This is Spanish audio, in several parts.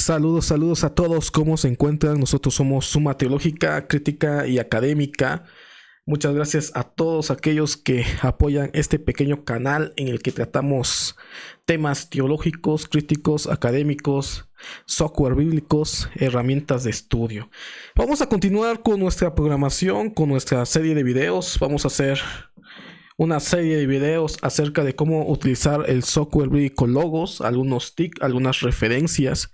Saludos a todos, ¿cómo se encuentran? Nosotros somos Suma Teológica, Crítica y Académica. Muchas gracias a todos aquellos que apoyan este pequeño canal en el que tratamos temas teológicos, críticos, académicos, software bíblicos, herramientas de estudio. Vamos a continuar con nuestra programación, con nuestra serie de videos. Vamos a hacer una serie de videos acerca de cómo utilizar el software bíblico Logos, algunos tips, algunas referencias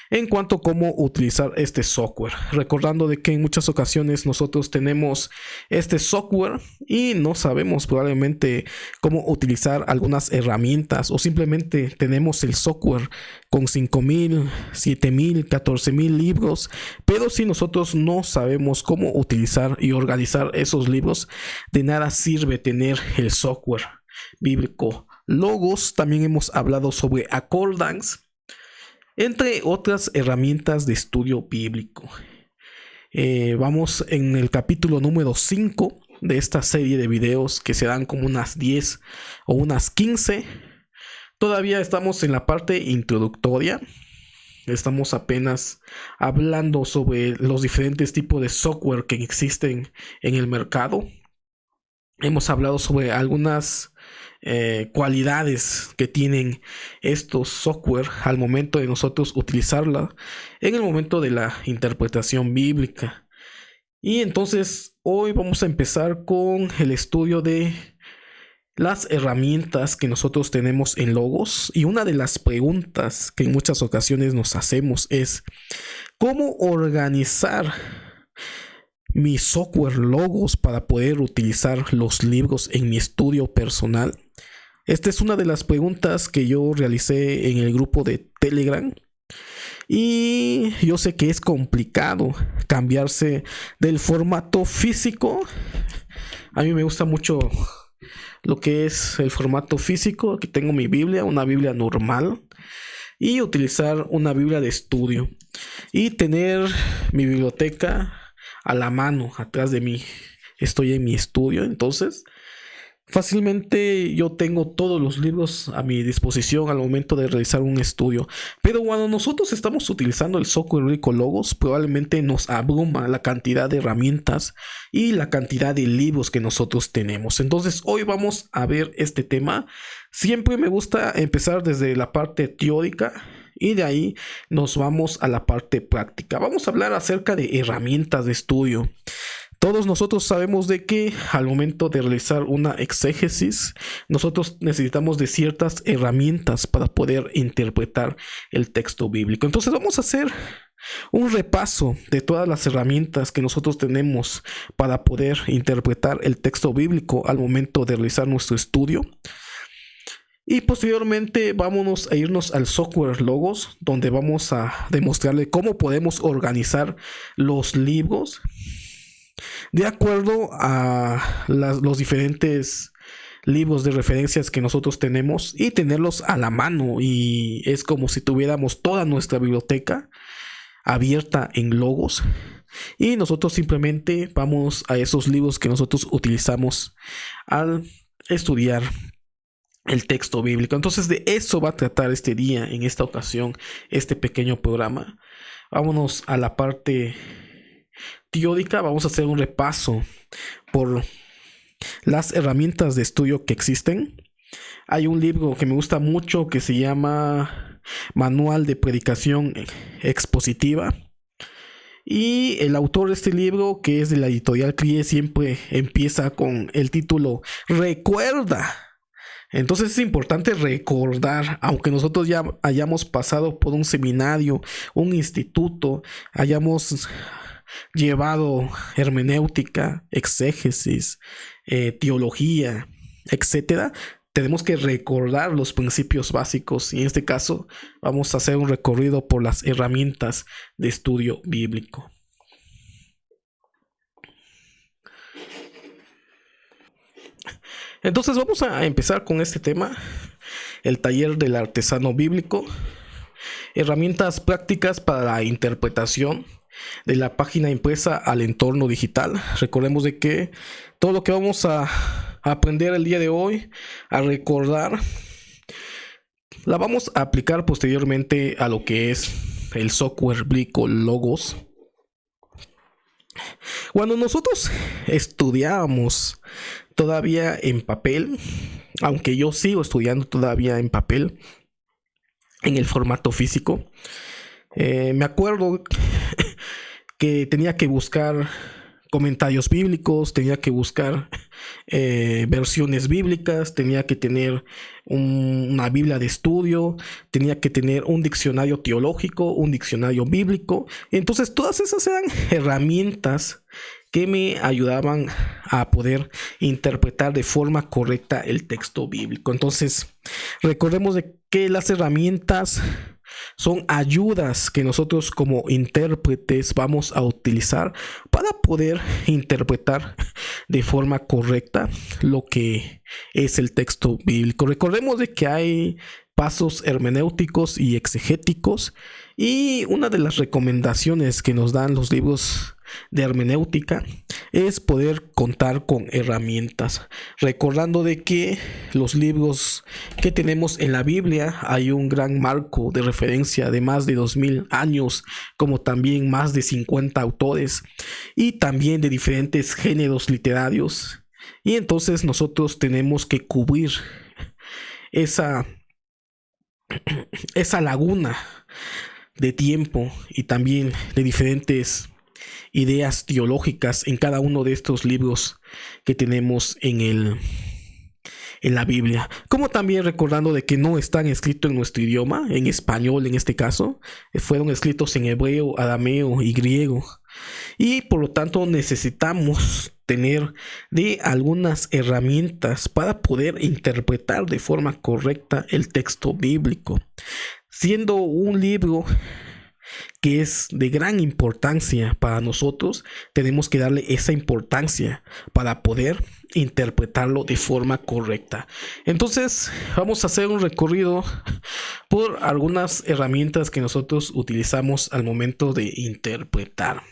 en cuanto a cómo utilizar este software, recordando de que en muchas ocasiones nosotros tenemos este software y no sabemos probablemente cómo utilizar algunas herramientas, o simplemente tenemos el software con 5,000, 7,000, 14,000 libros, pero si nosotros no sabemos cómo utilizar y organizar esos libros, de nada sirve tener el software bíblico Logos. También hemos hablado sobre Accordance, entre otras herramientas de estudio bíblico. Vamos en el capítulo número 5 de esta serie de videos, que serán como unas 10 o unas 15. Todavía estamos en la parte introductoria. Estamos apenas hablando sobre los diferentes tipos de software que existen en el mercado. Hemos hablado sobre algunas cualidades que tienen estos software al momento de nosotros utilizarla en el momento de la interpretación bíblica. Y entonces hoy vamos a empezar con el estudio de las herramientas que nosotros tenemos en Logos. Y una de las preguntas que en muchas ocasiones nos hacemos es: ¿cómo organizar mi software Logos para poder utilizar los libros en mi estudio personal? Esta es una de las preguntas que yo realicé en el grupo de Telegram, y yo sé que es complicado cambiarse del formato físico. A mí me gusta mucho lo que es el formato físico. Aquí tengo mi Biblia, una Biblia normal, y utilizar una Biblia de estudio y tener mi biblioteca a la mano atrás de mí. Estoy en mi estudio, entonces fácilmente yo tengo todos los libros a mi disposición al momento de realizar un estudio. Pero cuando nosotros estamos utilizando el software bíblico Logos, probablemente nos abruma la cantidad de herramientas y la cantidad de libros que nosotros tenemos. Entonces hoy vamos a ver este tema. Siempre me gusta empezar desde la parte teórica y de ahí nos vamos a la parte práctica. Vamos a hablar acerca de herramientas de estudio. Todos nosotros sabemos de que al momento de realizar una exégesis, nosotros necesitamos de ciertas herramientas para poder interpretar el texto bíblico. Entonces vamos a hacer un repaso de todas las herramientas que nosotros tenemos para poder interpretar el texto bíblico al momento de realizar nuestro estudio. Y posteriormente vámonos a irnos al software Logos, donde vamos a demostrarle cómo podemos organizar los libros de acuerdo a los diferentes libros de referencias que nosotros tenemos, y tenerlos a la mano, y es como si tuviéramos toda nuestra biblioteca abierta en Logos, y nosotros simplemente vamos a esos libros que nosotros utilizamos al estudiar el texto bíblico. Entonces de eso va a tratar este día, en esta ocasión, este pequeño programa. Vámonos a la parte teórica. Vamos a hacer un repaso por las herramientas de estudio que existen. Hay un libro que me gusta mucho que se llama Manual de Predicación Expositiva, y el autor de este libro, que es de la editorial CRIE, siempre empieza con el título Recuerda. Entonces es importante recordar, aunque nosotros ya hayamos pasado por un seminario, un instituto, hayamos llevado hermenéutica, exégesis, teología, etcétera, tenemos que recordar los principios básicos, y en este caso vamos a hacer un recorrido por las herramientas de estudio bíblico. Entonces vamos a empezar con este tema: el taller del artesano bíblico, herramientas prácticas para la interpretación de la página impresa al entorno digital. Recordemos de que todo lo que vamos a aprender el día de hoy, a recordar, la vamos a aplicar posteriormente a lo que es el software Bíblico Logos. Cuando nosotros estudiábamos todavía en papel, aunque yo sigo estudiando todavía en papel, en el formato físico, me acuerdo que tenía que buscar comentarios bíblicos, tenía que buscar versiones bíblicas, tenía que tener una Biblia de estudio, tenía que tener un diccionario teológico, un diccionario bíblico. Entonces todas esas eran herramientas que me ayudaban a poder interpretar de forma correcta el texto bíblico. Entonces recordemos de que las herramientas son ayudas que nosotros como intérpretes vamos a utilizar para poder interpretar de forma correcta lo que es el texto bíblico. Recordemos de que hay pasos hermenéuticos y exegéticos, y una de las recomendaciones que nos dan los libros de hermenéutica es poder contar con herramientas, recordando de que los libros que tenemos en la Biblia hay un gran marco de referencia de más de 2000 años, como también más de 50 autores y también de diferentes géneros literarios, y entonces nosotros tenemos que cubrir esa laguna de tiempo y también de diferentes ideas teológicas en cada uno de estos libros que tenemos en la Biblia, como también recordando de que no están escritos en nuestro idioma, en español en este caso, fueron escritos en hebreo, arameo y griego, y por lo tanto necesitamos tener de algunas herramientas para poder interpretar de forma correcta el texto bíblico, siendo un libro que es de gran importancia para nosotros. Tenemos que darle esa importancia para poder interpretarlo de forma correcta. Entonces vamos a hacer un recorrido por algunas herramientas que nosotros utilizamos al momento de interpretar.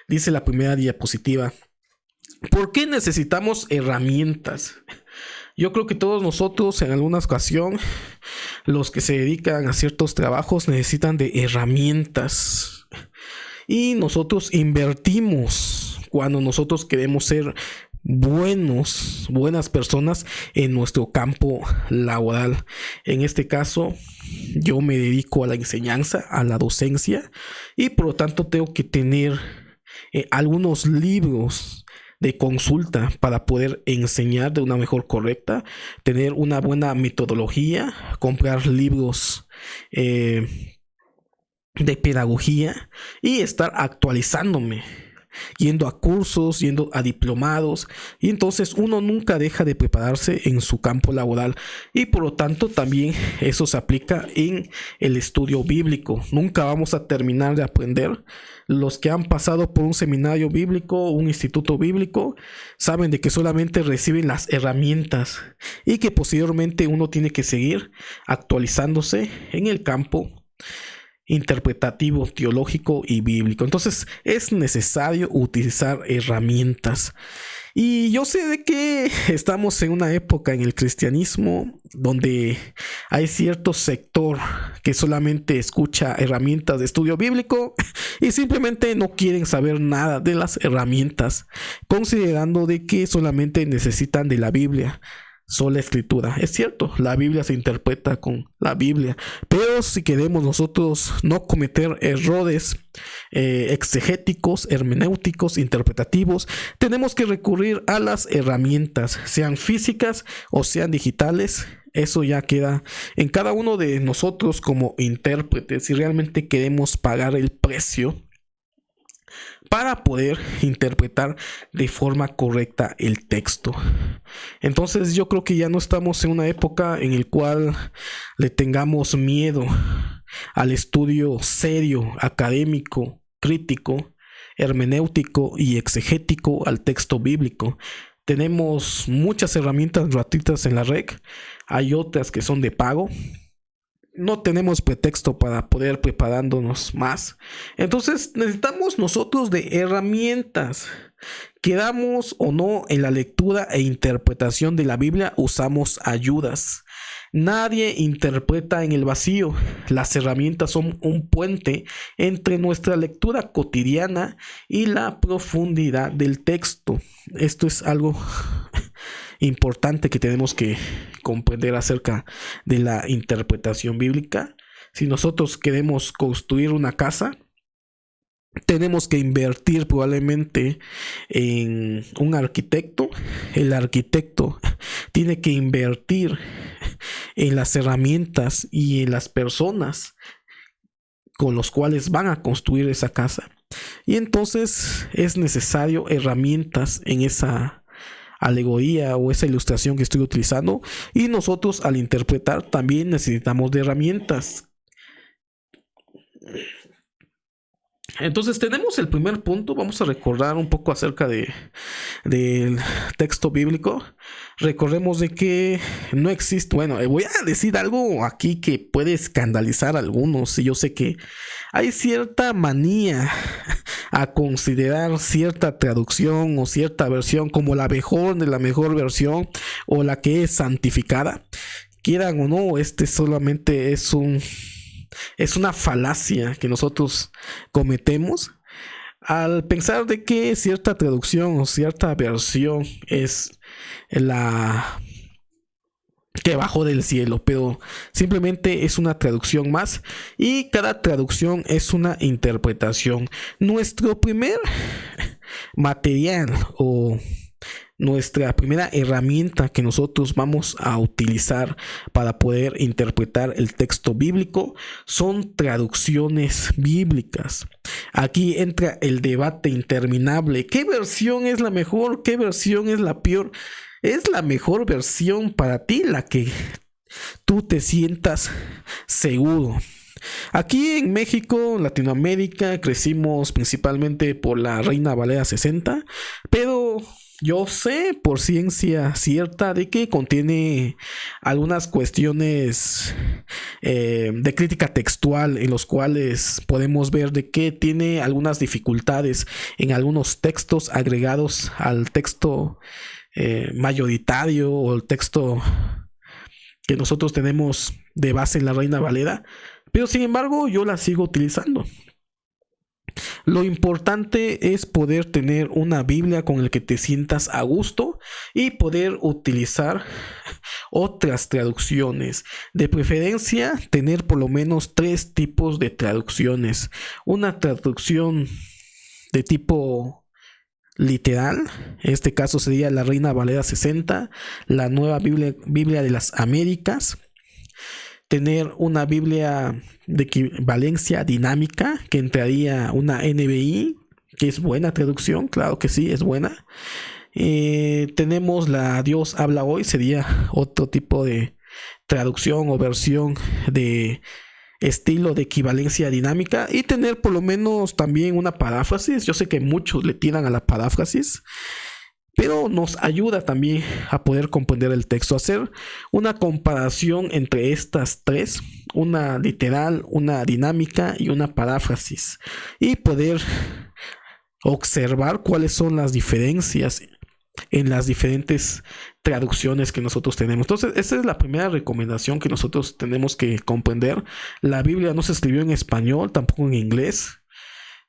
Dice la primera diapositiva: ¿por qué necesitamos herramientas? Yo creo que todos nosotros en alguna ocasión, los que se dedican a ciertos trabajos, necesitan de herramientas, y nosotros invertimos cuando nosotros queremos ser buenas personas en nuestro campo laboral. En este caso, yo me dedico a la enseñanza, a la docencia, y por lo tanto tengo que tener algunos libros de consulta para poder enseñar de una mejor correcta, tener una buena metodología, comprar libros de pedagogía y estar actualizándome, yendo a cursos, yendo a diplomados, y entonces uno nunca deja de prepararse en su campo laboral, y por lo tanto también eso se aplica en el estudio bíblico. Nunca vamos a terminar de aprender. Los que han pasado por un seminario bíblico, un instituto bíblico, saben de que solamente reciben las herramientas y que posteriormente uno tiene que seguir actualizándose en el campo interpretativo, teológico y bíblico. Entonces es necesario utilizar herramientas. Y yo sé de que estamos en una época en el cristianismo donde hay cierto sector que solamente escucha herramientas de estudio bíblico y simplemente no quieren saber nada de las herramientas, considerando de que solamente necesitan de la Biblia, sola escritura. Es cierto, la Biblia se interpreta con la Biblia, pero si queremos nosotros no cometer errores exegéticos, hermenéuticos, interpretativos, tenemos que recurrir a las herramientas, sean físicas o sean digitales. Eso ya queda en cada uno de nosotros como intérpretes, si realmente queremos pagar el precio para poder interpretar de forma correcta el texto. Entonces yo creo que ya no estamos en una época en la cual le tengamos miedo al estudio serio, académico, crítico, hermenéutico y exegético al texto bíblico. Tenemos muchas herramientas gratuitas en la red, hay otras que son de pago. No tenemos pretexto para poder preparándonos más. Entonces necesitamos nosotros de herramientas. Queramos o no en la lectura e interpretación de la Biblia, usamos ayudas. Nadie interpreta en el vacío. Las herramientas son un puente entre nuestra lectura cotidiana y la profundidad del texto. Esto es algo importante que tenemos que comprender acerca de la interpretación bíblica. Si nosotros queremos construir una casa, tenemos que invertir probablemente en un arquitecto. El arquitecto tiene que invertir en las herramientas y en las personas con los cuales van a construir esa casa. Y entonces es necesario herramientas en esa alegoría o esa ilustración que estoy utilizando. Y nosotros al interpretar también necesitamos de herramientas. Entonces tenemos el primer punto. Vamos a recordar un poco acerca del texto bíblico. Recordemos de que no existe, bueno, voy a decir algo aquí que puede escandalizar a algunos, y yo sé que hay cierta manía a considerar cierta traducción o cierta versión como la mejor de la mejor versión, o la que es santificada. Quieran o no, solamente es una falacia que nosotros cometemos al pensar de que cierta traducción o cierta versión es la que bajó del cielo, pero simplemente es una traducción más, y cada traducción es una interpretación. Nuestro primer material o nuestra primera herramienta que nosotros vamos a utilizar para poder interpretar el texto bíblico son traducciones bíblicas. Aquí entra el debate interminable. ¿Qué versión es la mejor? ¿Qué versión es la peor? Es la mejor versión para ti la que tú te sientas seguro. Aquí en México, Latinoamérica, crecimos principalmente por la Reina Valera 60, pero yo sé por ciencia cierta de que contiene algunas cuestiones de crítica textual, en los cuales podemos ver de que tiene algunas dificultades en algunos textos agregados al texto mayoritario, o el texto que nosotros tenemos de base en la Reina Valera, pero sin embargo yo la sigo utilizando. Lo importante es poder tener una Biblia con la que te sientas a gusto y poder utilizar otras traducciones. De preferencia, tener por lo menos 3 tipos de traducciones. Una traducción de tipo literal, en este caso sería la Reina Valera 60, la Nueva Biblia de las Américas. Tener una Biblia de equivalencia dinámica, que entraría una NBI, que es buena traducción, claro que sí, es buena. Tenemos la Dios habla hoy, sería otro tipo de traducción o versión de estilo de equivalencia dinámica. Y tener por lo menos también una paráfrasis. Yo sé que muchos le tiran a la paráfrasis, pero nos ayuda también a poder comprender el texto, hacer una comparación entre estas 3, una literal, una dinámica y una paráfrasis, y poder observar cuáles son las diferencias en las diferentes traducciones que nosotros tenemos. Entonces, esa es la primera recomendación que nosotros tenemos que comprender. La Biblia no se escribió en español, tampoco en inglés.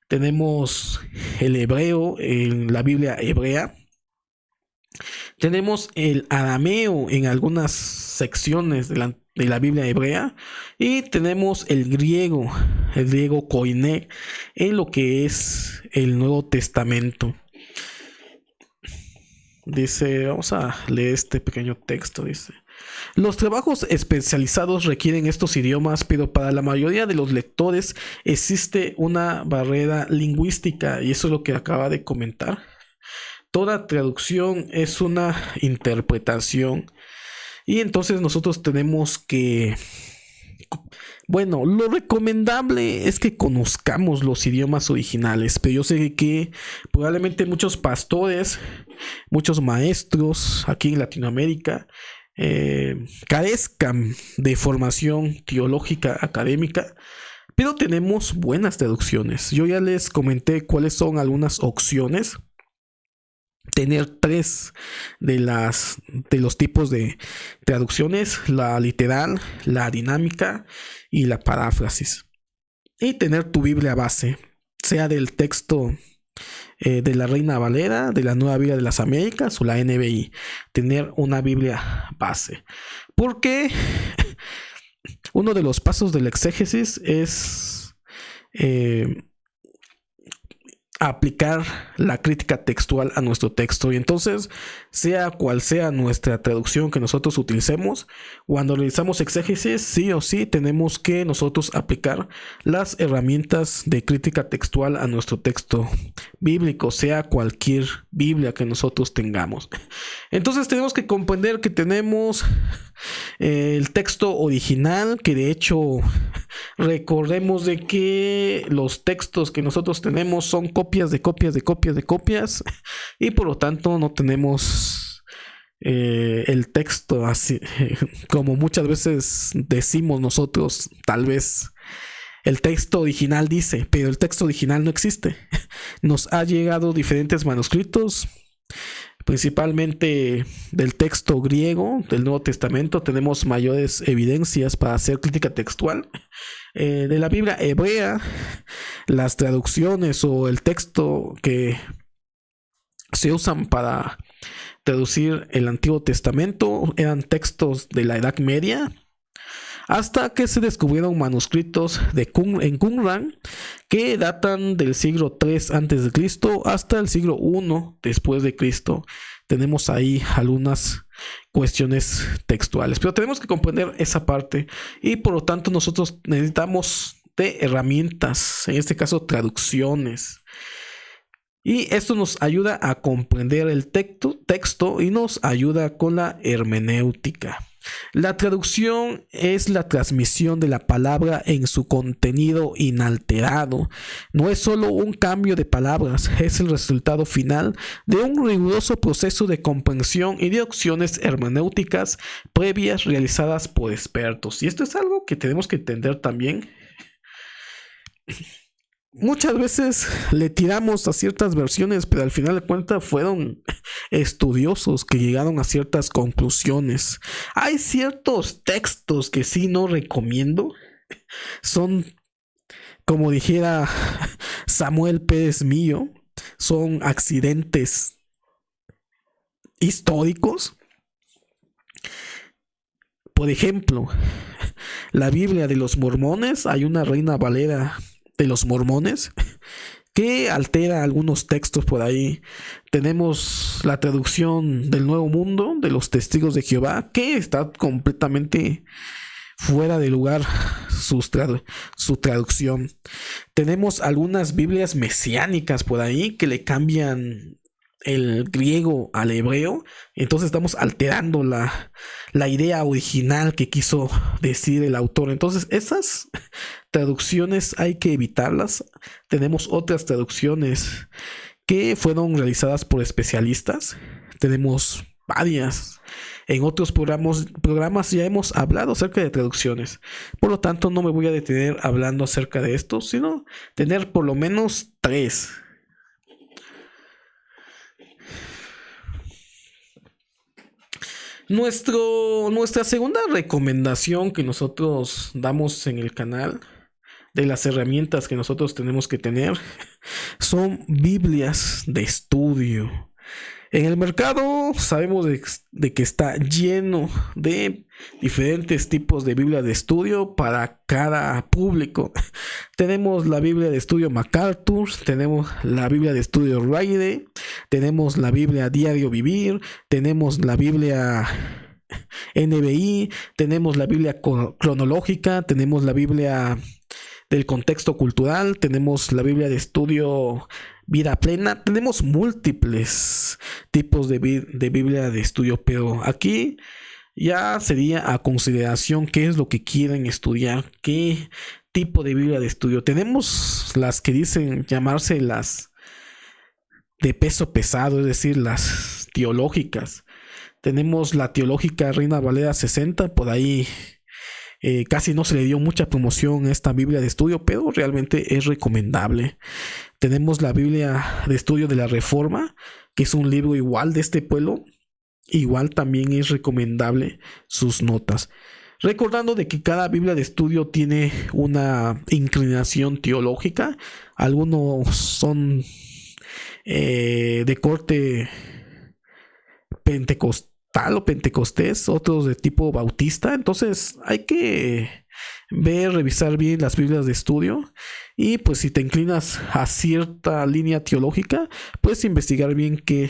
Tenemos el hebreo en la Biblia hebrea. Tenemos el arameo en algunas secciones de la Biblia hebrea, y tenemos el griego koiné, en lo que es el Nuevo Testamento. Dice, vamos a leer este pequeño texto, dice: los trabajos especializados requieren estos idiomas, pero para la mayoría de los lectores existe una barrera lingüística, y eso es lo que acaba de comentar. Toda traducción es una interpretación, y entonces nosotros tenemos que, bueno, lo recomendable es que conozcamos los idiomas originales, pero yo sé que probablemente muchos pastores, muchos maestros aquí en Latinoamérica carezcan de formación teológica académica, pero tenemos buenas traducciones. Yo ya les comenté cuáles son algunas opciones tener tres de los tipos de traducciones: la literal, la dinámica y la paráfrasis. Y tener tu Biblia base, sea del texto de la Reina Valera, de la Nueva Biblia de las Américas o la NBI. Tener una Biblia base, porque uno de los pasos del exégesis es aplicar la crítica textual a nuestro texto. Y entonces, sea cual sea nuestra traducción que nosotros utilicemos, cuando realizamos exégesis, sí o sí tenemos que nosotros aplicar las herramientas de crítica textual a nuestro texto bíblico, sea cualquier Biblia que nosotros tengamos. Entonces tenemos que comprender que tenemos el texto original, que de hecho recordemos de que los textos que nosotros tenemos son copias de copias de copias de copias, y por lo tanto no tenemos el texto así como muchas veces decimos nosotros. Tal vez el texto original dice, pero el texto original no existe. Nos ha llegado diferentes manuscritos, principalmente del texto griego del Nuevo Testamento. Tenemos mayores evidencias para hacer crítica textual. De la Biblia hebrea, las traducciones o el texto que se usan para traducir el Antiguo Testamento eran textos de la Edad Media, hasta que se descubrieron manuscritos en Qumran que datan del siglo III a.C. hasta el siglo I después de Cristo. Tenemos ahí algunas cuestiones textuales, pero tenemos que comprender esa parte, y por lo tanto nosotros necesitamos de herramientas, en este caso traducciones. Y esto nos ayuda a comprender el texto y nos ayuda con la hermenéutica. La traducción es la transmisión de la palabra en su contenido inalterado. No es solo un cambio de palabras, es el resultado final de un riguroso proceso de comprensión y de opciones hermenéuticas previas realizadas por expertos. Y esto es algo que tenemos que entender también. Muchas veces le tiramos a ciertas versiones, pero al final de cuentas fueron estudiosos que llegaron a ciertas conclusiones. Hay ciertos textos que sí no recomiendo. Son, como dijera Samuel Pérez Millo, son accidentes históricos. Por ejemplo, la Biblia de los mormones, hay una Reina Valera de los mormones que altera algunos textos por ahí. Tenemos la traducción del Nuevo Mundo de los Testigos de Jehová, que está completamente fuera de lugar su traducción. Tenemos algunas Biblias mesiánicas por ahí que le cambian el griego al hebreo, entonces estamos alterando la idea original que quiso decir el autor. Entonces esas traducciones hay que evitarlas. Tenemos otras traducciones que fueron realizadas por especialistas. Tenemos varias. En otros programas ya hemos hablado acerca de traducciones. Por lo tanto, no me voy a detener hablando acerca de esto, sino tener por lo menos 3. Nuestra segunda recomendación que nosotros damos en el canal, de las herramientas que nosotros tenemos que tener, son Biblias de estudio. En el mercado sabemos de que está lleno de diferentes tipos de Biblia de estudio para cada público. Tenemos la Biblia de estudio MacArthur, tenemos la Biblia de estudio Ryde, tenemos la Biblia Diario Vivir, tenemos la Biblia NBI, tenemos la Biblia cronológica, tenemos la Biblia del contexto cultural, tenemos la Biblia de estudio Vida Plena. Tenemos múltiples tipos de Biblia de estudio, pero aquí ya sería a consideración qué es lo que quieren estudiar, qué tipo de Biblia de estudio. Tenemos las que dicen llamarse las de peso pesado, es decir, las teológicas. Tenemos la teológica Reina Valera 60, por ahí casi no se le dio mucha promoción a esta Biblia de estudio, pero realmente es recomendable. Tenemos la Biblia de estudio de la Reforma, que es un libro igual de este pueblo, igual también es recomendable sus notas. Recordando de que cada Biblia de estudio tiene una inclinación teológica. Algunos son de corte pentecostal o pentecostés, otros de tipo bautista. Entonces hay que revisar bien las Biblias de estudio, y pues si te inclinas a cierta línea teológica, puedes investigar bien qué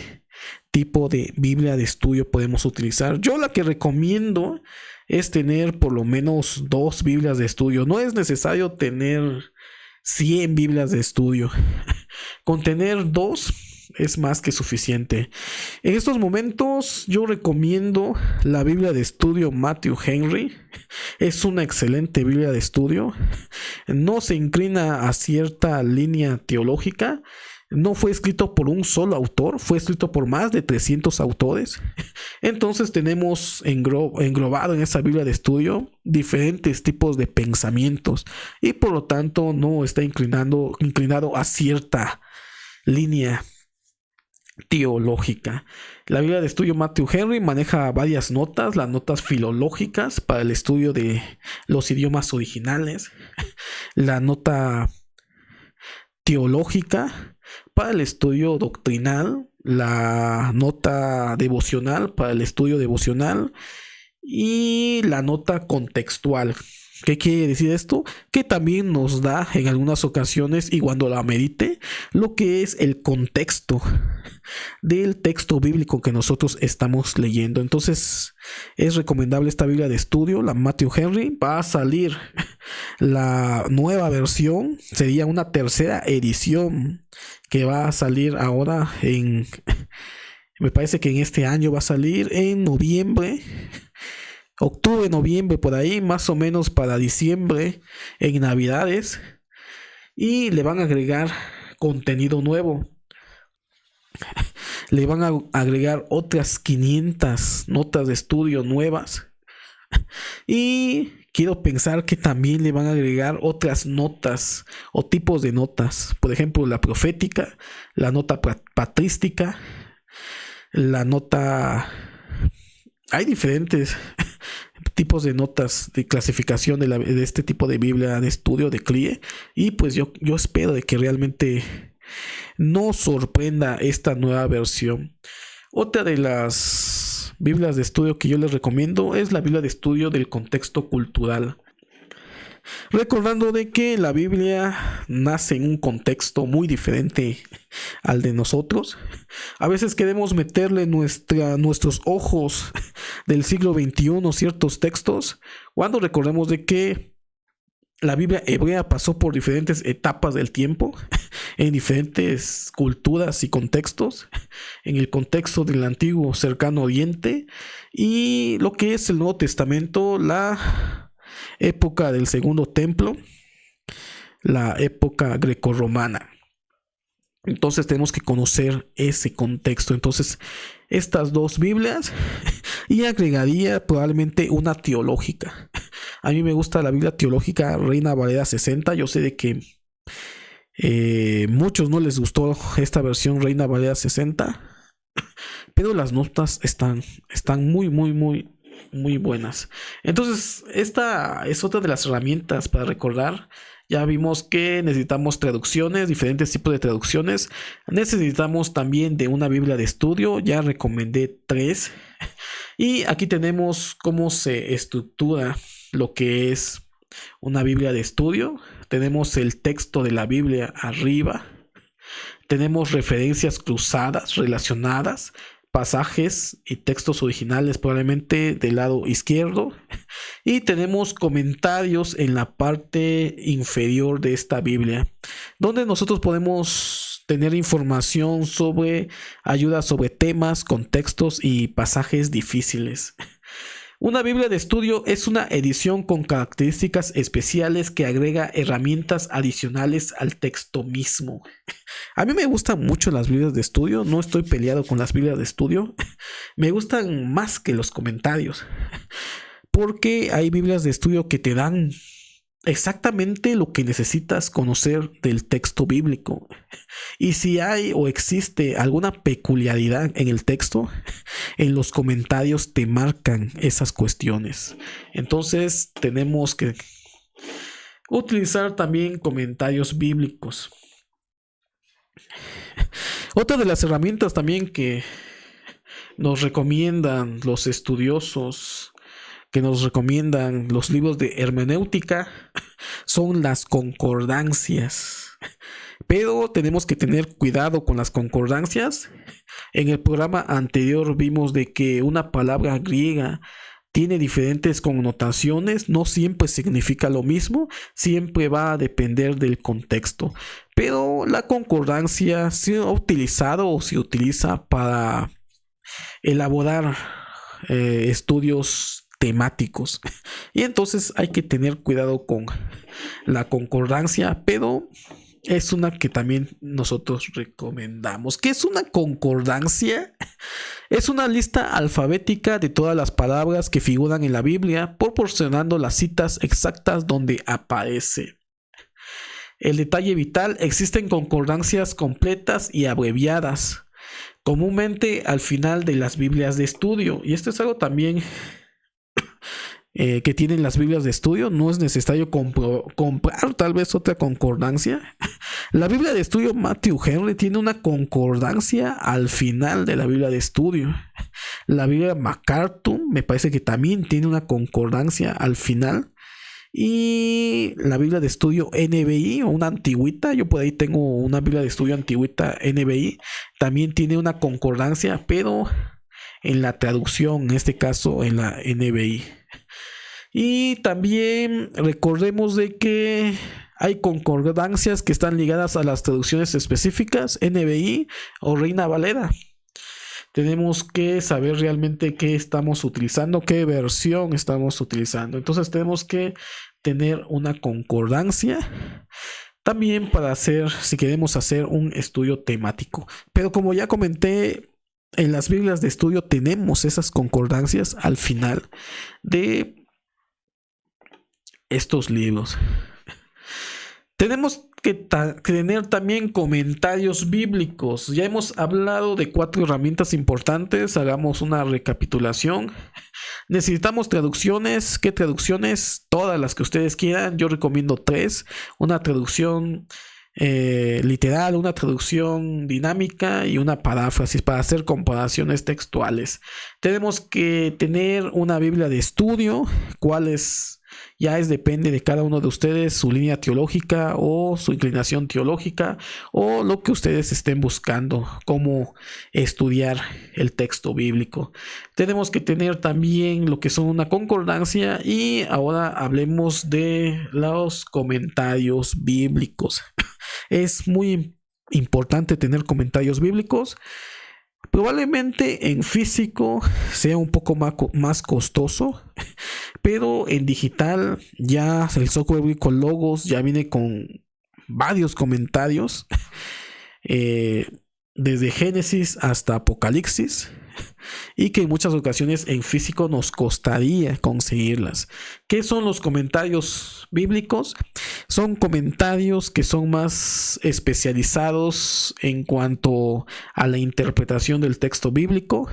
tipo de Biblia de estudio podemos utilizar. Yo la que recomiendo es tener por lo menos 2 Biblias de estudio. No es necesario tener 100 Biblias de estudio. Con tener 2 es más que suficiente. En estos momentos yo recomiendo la Biblia de estudio Matthew Henry. Es una excelente Biblia de estudio. No se inclina a cierta línea teológica. No fue escrito por un solo autor, fue escrito por más de 300 autores. Entonces tenemos englobado en esa Biblia de estudio diferentes tipos de pensamientos, y por lo tanto no está inclinado a cierta línea teológica. La Biblia de estudio Matthew Henry maneja varias notas: las notas filológicas para el estudio de los idiomas originales, la nota teológica para el estudio doctrinal, la nota devocional para el estudio devocional y la nota contextual. ¿Qué quiere decir esto? Que también nos da en algunas ocasiones, y cuando la medite, lo que es el contexto del texto bíblico que nosotros estamos leyendo. Entonces es recomendable esta Biblia de estudio, la Matthew Henry. Va a salir la nueva versión, sería una tercera edición que va a salir ahora me parece que en este año va a salir en noviembre, octubre, noviembre, por ahí, más o menos para diciembre, en Navidades, y le van a agregar contenido nuevo. Le van a agregar otras 500 notas de estudio nuevas, y quiero pensar que también le van a agregar otras notas o tipos de notas, por ejemplo la profética, la nota patrística, la nota... Hay diferentes tipos de notas de clasificación de este tipo de Biblia de estudio de CLIE, y pues yo espero de que realmente nos sorprenda esta nueva versión. Otra de las Biblias de estudio que yo les recomiendo es la Biblia de estudio del contexto cultural. Recordando de que la Biblia nace en un contexto muy diferente al de nosotros. A veces queremos meterle nuestros ojos del siglo XXI ciertos textos, cuando recordemos de que la Biblia hebrea pasó por diferentes etapas del tiempo, en diferentes culturas y contextos, en el contexto del antiguo cercano oriente, y lo que es el Nuevo Testamento, la época del Segundo Templo, la época grecorromana. Entonces tenemos que conocer ese contexto. Entonces estas 2 Biblias, y agregaría probablemente una teológica. A mí me gusta la Biblia teológica Reina Valera 60. Yo sé de que muchos no les gustó esta versión Reina Valera 60, pero las notas están muy buenas. Entonces esta es otra de las herramientas para recordar. Ya vimos que necesitamos traducciones, diferentes tipos de traducciones. Necesitamos también de una Biblia de estudio. Ya recomendé 3. Y aquí tenemos cómo se estructura lo que es una Biblia de estudio. Tenemos el texto de la Biblia arriba. Tenemos referencias cruzadas, relacionadas, pasajes y textos originales probablemente del lado izquierdo, y tenemos comentarios en la parte inferior de esta Biblia, donde nosotros podemos tener información sobre ayuda sobre temas, contextos y pasajes difíciles. Una Biblia de estudio es una edición con características especiales que agrega herramientas adicionales al texto mismo. A mí me gustan mucho las Biblias de estudio, no estoy peleado con las Biblias de estudio. Me gustan más que los comentarios, porque hay Biblias de estudio que te dan exactamente lo que necesitas conocer del texto bíblico. Y si hay o existe alguna peculiaridad en el texto, en los comentarios te marcan esas cuestiones. Entonces tenemos que utilizar también comentarios bíblicos. Otra de las herramientas también que nos recomiendan los estudiosos, que nos recomiendan los libros de hermenéutica, son las concordancias. Pero tenemos que tener cuidado con las concordancias. En el programa anterior vimos de que una palabra griega tiene diferentes connotaciones, no siempre significa lo mismo, siempre va a depender del contexto. Pero la concordancia se ha utilizado o se utiliza para elaborar estudios temáticos. Y entonces hay que tener cuidado con la concordancia, pero es una que también nosotros recomendamos. ¿Qué es una concordancia? Es una lista alfabética de todas las palabras que figuran en la Biblia, proporcionando las citas exactas donde aparece. El detalle vital: existen concordancias completas y abreviadas, comúnmente al final de las Biblias de estudio. Y esto es algo también que tienen las Biblias de estudio. No es necesario comprar tal vez otra concordancia. La Biblia de estudio Matthew Henry tiene una concordancia al final de la Biblia de estudio. La Biblia MacArthur me parece que también tiene una concordancia al final. Y la Biblia de estudio NBI, o una antigüita, yo por ahí tengo una Biblia de estudio antigüita NBI, también tiene una concordancia, pero en la traducción, en este caso en la NBI. Y también recordemos de que hay concordancias que están ligadas a las traducciones específicas, NBI o Reina Valera. Tenemos que saber realmente qué estamos utilizando, qué versión estamos utilizando. Entonces tenemos que tener una concordancia también para hacer, si queremos hacer un estudio temático. Pero como ya comenté, en las Biblias de estudio tenemos esas concordancias al final de estos libros. Tenemos que tener también comentarios bíblicos. Ya hemos hablado de 4 herramientas importantes. Hagamos una recapitulación. Necesitamos traducciones. ¿Qué traducciones? Todas las que ustedes quieran. Yo recomiendo 3. Una traducción literal, una traducción dinámica y una paráfrasis para hacer comparaciones textuales. Tenemos que tener una Biblia de estudio. ¿Cuáles? Ya depende de cada uno de ustedes, su línea teológica o su inclinación teológica o lo que ustedes estén buscando, cómo estudiar el texto bíblico. Tenemos que tener también lo que son una concordancia, y ahora hablemos de los comentarios bíblicos. Es muy importante tener comentarios bíblicos. Probablemente en físico sea un poco más costoso, pero en digital ya el software bíblico Logos ya viene con varios comentarios, desde Génesis hasta Apocalipsis, y que en muchas ocasiones en físico nos costaría conseguirlas. ¿Qué son los comentarios bíblicos? Son comentarios que son más especializados en cuanto a la interpretación del texto bíblico.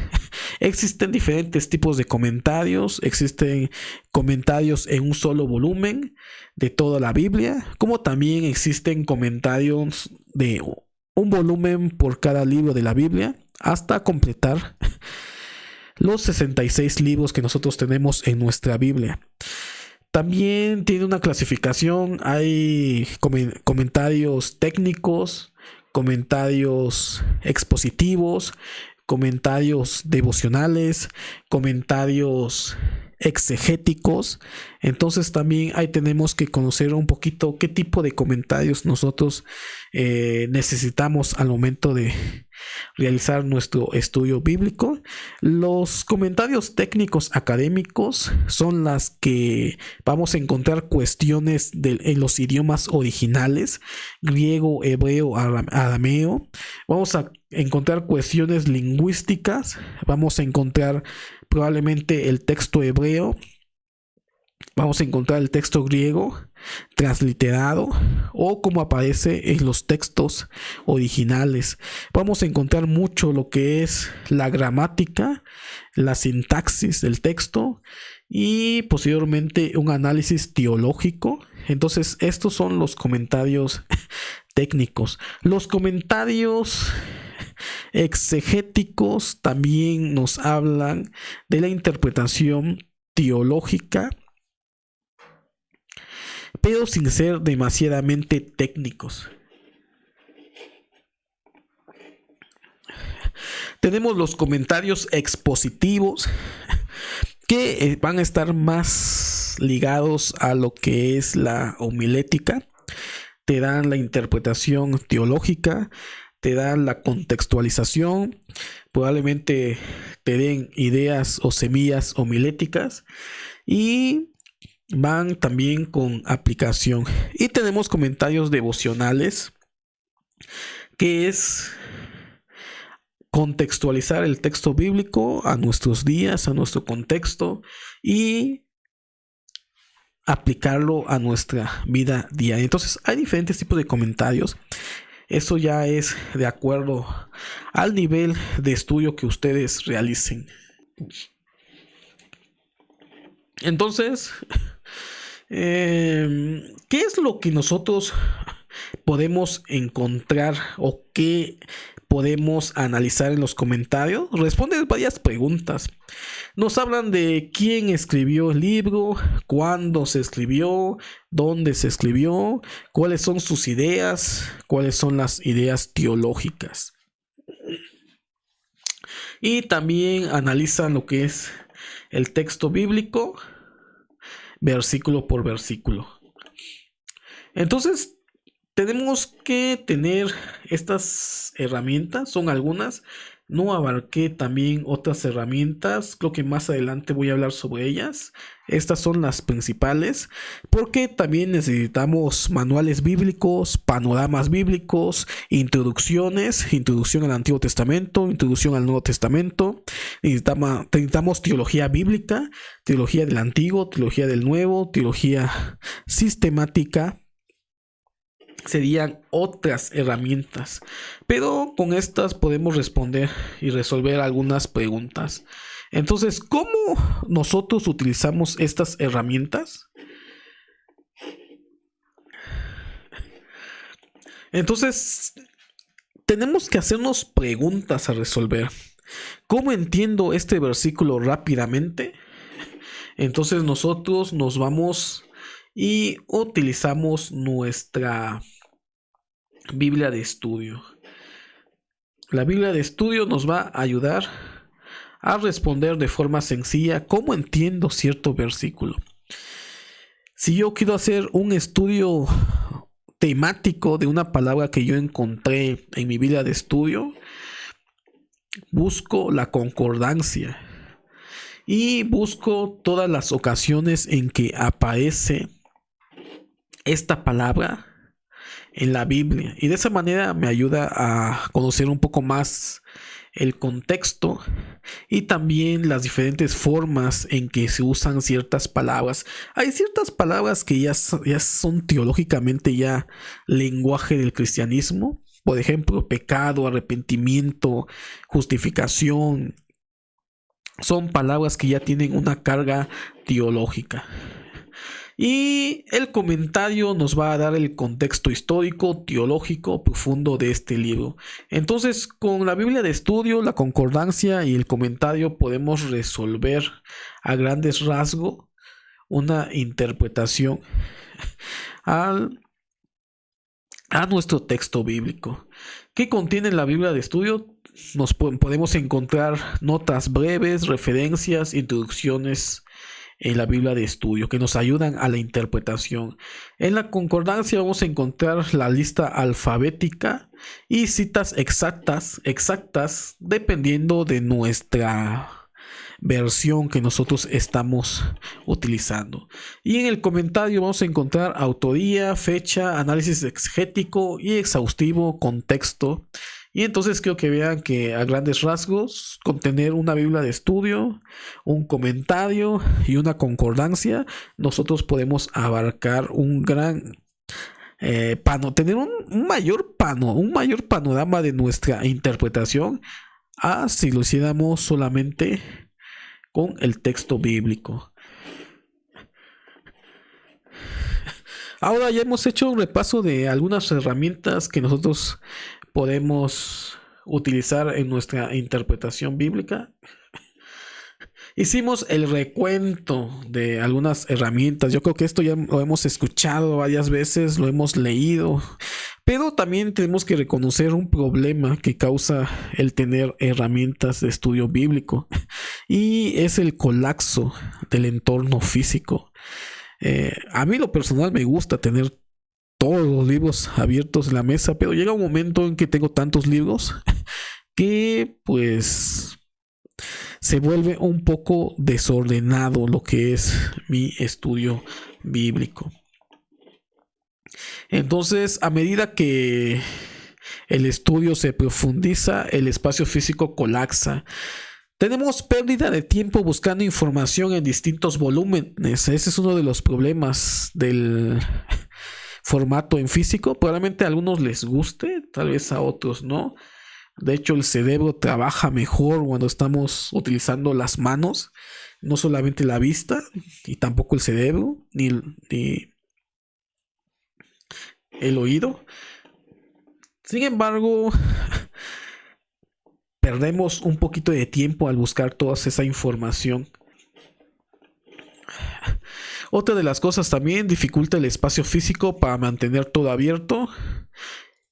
Existen diferentes tipos de comentarios. Existen comentarios en un solo volumen de toda la Biblia, como también existen comentarios de un volumen por cada libro de la Biblia, hasta completar los 66 libros que nosotros tenemos en nuestra Biblia. También tiene una clasificación. Hay comentarios técnicos, comentarios expositivos, comentarios devocionales, comentarios exegéticos. Entonces también ahí tenemos que conocer un poquito qué tipo de comentarios nosotros necesitamos al momento de realizar nuestro estudio bíblico. Los comentarios técnicos académicos son las que vamos a encontrar cuestiones en los idiomas originales, griego, hebreo, arameo. Vamos a encontrar cuestiones lingüísticas. Vamos a encontrar probablemente el texto hebreo Vamos a encontrar el texto griego transliterado o como aparece en los textos originales. Vamos a encontrar mucho lo que es la gramática, la sintaxis del texto y posteriormente un análisis teológico. Entonces, estos son los comentarios técnicos. Los comentarios exegéticos también nos hablan de la interpretación teológica, pero sin ser demasiadamente técnicos. Tenemos los comentarios expositivos, que van a estar más ligados a lo que es la homilética. Te dan la interpretación teológica, te dan la contextualización, probablemente te den ideas o semillas homiléticas y van también con aplicación. Y tenemos comentarios devocionales, que es contextualizar el texto bíblico a nuestros días, a nuestro contexto y aplicarlo a nuestra vida diaria. Entonces hay diferentes tipos de comentarios. Eso ya es de acuerdo al nivel de estudio que ustedes realicen. Entonces, ¿qué es lo que nosotros podemos encontrar o qué podemos analizar en los comentarios? Responden varias preguntas. Nos hablan de quién escribió el libro, cuándo se escribió, dónde se escribió, cuáles son sus ideas, cuáles son las ideas teológicas. Y también analizan lo que es el texto bíblico, versículo por versículo. Entonces, tenemos que tener estas herramientas, son algunas. No abarqué también otras herramientas, creo que más adelante voy a hablar sobre ellas. Estas son las principales, porque también necesitamos manuales bíblicos, panoramas bíblicos, introducción al Antiguo Testamento, introducción al Nuevo Testamento. Necesitamos teología bíblica, teología del Antiguo, teología del Nuevo, teología sistemática. Serían otras herramientas, pero con estas podemos responder y resolver algunas preguntas. Entonces, ¿cómo nosotros utilizamos estas herramientas? Entonces, tenemos que hacernos preguntas a resolver. ¿Cómo entiendo este versículo rápidamente? Entonces nosotros nos vamos y utilizamos nuestra Biblia de estudio. La Biblia de estudio nos va a ayudar a responder de forma sencilla cómo entiendo cierto versículo. Si yo quiero hacer un estudio temático de una palabra que yo encontré en mi Biblia de estudio, busco la concordancia y busco todas las ocasiones en que aparece esta palabra en la Biblia, y de esa manera me ayuda a conocer un poco más el contexto y también las diferentes formas en que se usan ciertas palabras. Hay ciertas palabras que ya son teológicamente ya lenguaje del cristianismo, por ejemplo, pecado, arrepentimiento, justificación. Son palabras que ya tienen una carga teológica. Y el comentario nos va a dar el contexto histórico, teológico, profundo de este libro. Entonces, con la Biblia de estudio, la concordancia y el comentario podemos resolver a grandes rasgos una interpretación a nuestro texto bíblico. ¿Qué contiene la Biblia de estudio? Nos podemos encontrar notas breves, referencias, introducciones en la Biblia de estudio que nos ayudan a la interpretación. En la concordancia vamos a encontrar la lista alfabética y citas exactas dependiendo de nuestra versión que nosotros estamos utilizando. Y en el comentario vamos a encontrar autoría, fecha, análisis exegético y exhaustivo, contexto Y entonces quiero que vean que a grandes rasgos, con tener una Biblia de estudio, un comentario y una concordancia, nosotros podemos abarcar un gran tener un mayor panorama de nuestra interpretación a si lo hiciéramos solamente con el texto bíblico. Ahora ya hemos hecho un repaso de algunas herramientas que nosotros podemos utilizar en nuestra interpretación bíblica. Hicimos el recuento de algunas herramientas. Yo creo que esto ya lo hemos escuchado varias veces, lo hemos leído, pero también tenemos que reconocer un problema que causa el tener herramientas de estudio bíblico, y es el colapso del entorno físico. A mí lo personal me gusta tener todos los libros abiertos en la mesa, pero llega un momento en que tengo tantos libros que pues se vuelve un poco desordenado lo que es mi estudio bíblico. Entonces, a medida que el estudio se profundiza, el espacio físico colapsa. Tenemos pérdida de tiempo buscando información en distintos volúmenes. Ese es uno de los problemas del formato en físico. Probablemente a algunos les guste, tal vez a otros no. De hecho, el cerebro trabaja mejor cuando estamos utilizando las manos, no solamente la vista, y tampoco el cerebro, ni el oído. Sin embargo, perdemos un poquito de tiempo al buscar toda esa información. Otra de las cosas también dificulta el espacio físico para mantener todo abierto.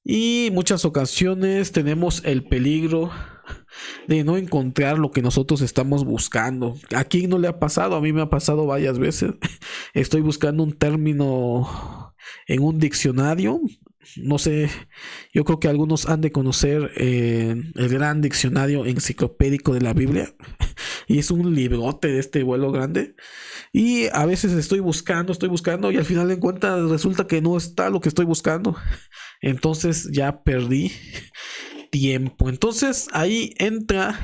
Y en muchas ocasiones tenemos el peligro de no encontrar lo que nosotros estamos buscando. ¿A quién no le ha pasado? A mí me ha pasado varias veces. Estoy buscando un término en un diccionario. No sé, yo creo que algunos han de conocer el gran diccionario enciclopédico de la Biblia. Y es un librote de este vuelo grande. Y a veces estoy buscando y al final de cuentas resulta que no está lo que estoy buscando. Entonces ya perdí tiempo. Entonces ahí entra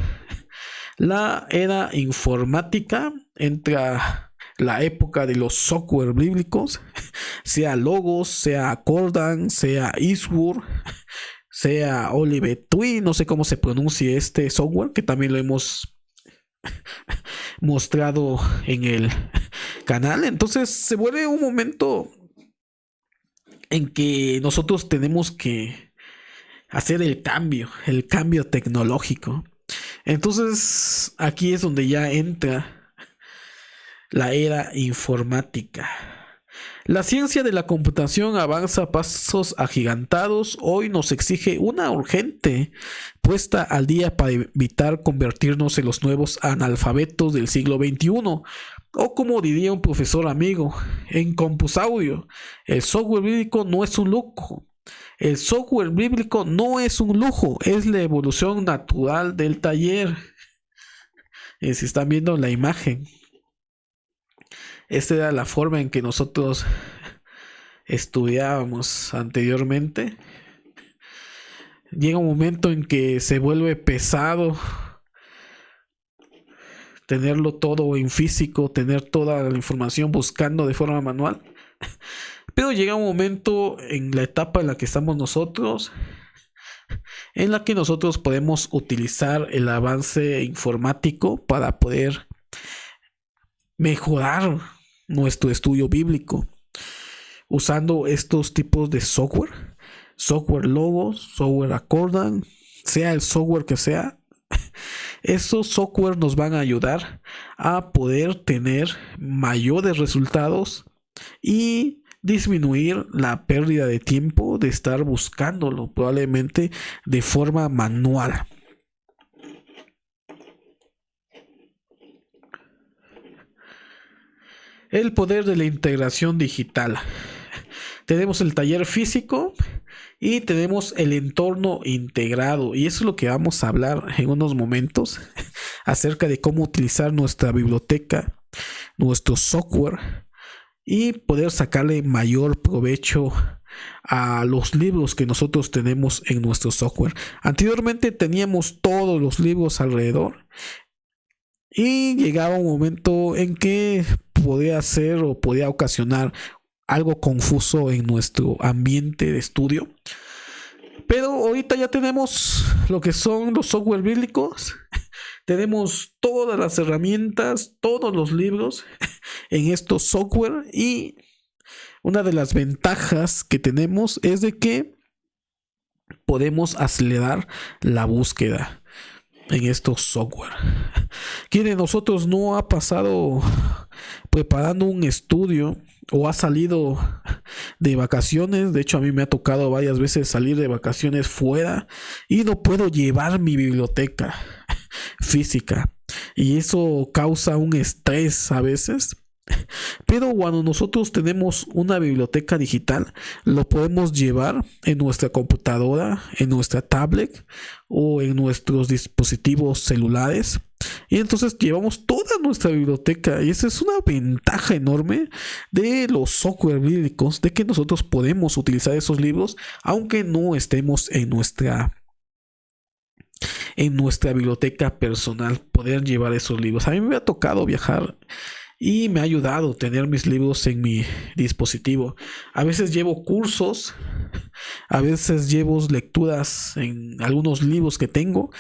la era informática, entra la época de los software bíblicos, sea Logos, sea Accordan, sea Eastwood, sea Olive Tree, no sé cómo se pronuncia este software, que también lo hemos mostrado en el canal. Entonces se vuelve un momento en que nosotros tenemos que hacer el cambio tecnológico. Entonces aquí es donde ya entra la era informática. La ciencia de la computación avanza a pasos agigantados. Hoy nos exige una urgente puesta al día para evitar convertirnos en los nuevos analfabetos del siglo XXI. O como diría un profesor amigo, en Compusaudio, el software bíblico no es un lujo. El software bíblico no es un lujo, es la evolución natural del taller. Si están viendo la imagen, esta era la forma en que nosotros estudiábamos anteriormente. Llega un momento en que se vuelve pesado tenerlo todo en físico, tener toda la información buscando de forma manual. Pero llega un momento en la etapa en la que estamos nosotros, en la que nosotros podemos utilizar el avance informático para poder mejorar nuestro estudio bíblico usando estos tipos de software Logos, software Accordan, sea el software que sea. Esos software nos van a ayudar a poder tener mayores resultados y disminuir la pérdida de tiempo de estar buscándolo probablemente de forma manual. El poder de la integración digital. Tenemos el taller físico y tenemos el entorno integrado, y eso es lo que vamos a hablar en unos momentos acerca de cómo utilizar nuestra biblioteca, nuestro software y poder sacarle mayor provecho a los libros que nosotros tenemos en nuestro software. Anteriormente teníamos todos los libros alrededor y llegaba un momento en que podía ser o podía ocasionar algo confuso en nuestro ambiente de estudio. Pero ahorita ya tenemos lo que son los software bíblicos. Tenemos todas las herramientas, todos los libros en estos software, y una de las ventajas que tenemos es de que podemos acelerar la búsqueda en estos software. ¿Quién de nosotros no ha pasado preparando un estudio o ha salido de vacaciones? De hecho, a mí me ha tocado varias veces salir de vacaciones fuera y no puedo llevar mi biblioteca física, y eso causa un estrés a veces. Pero cuando nosotros tenemos una biblioteca digital, lo podemos llevar en nuestra computadora, en nuestra tablet o en nuestros dispositivos celulares, y entonces llevamos toda nuestra biblioteca. Y esa es una ventaja enorme de los software bíblicos, de que nosotros podemos utilizar esos libros aunque no estemos en nuestra biblioteca personal, poder llevar esos libros. A mí me ha tocado viajar y me ha ayudado tener mis libros en mi dispositivo. A veces llevo cursos, a veces llevo lecturas en algunos libros que tengo,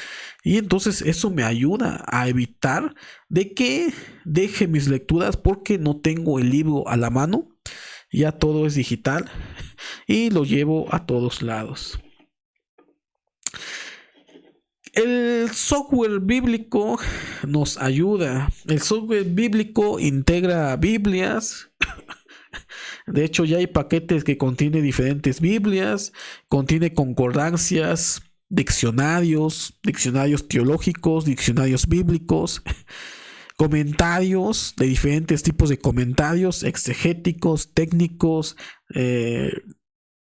y entonces eso me ayuda a evitar de que deje mis lecturas porque no tengo el libro a la mano. Ya todo es digital y lo llevo a todos lados. El software bíblico nos ayuda. El software bíblico integra Biblias. De hecho, ya hay paquetes que contienen diferentes Biblias, contiene concordancias, diccionarios teológicos, diccionarios bíblicos, comentarios de diferentes tipos de comentarios, exegéticos, técnicos,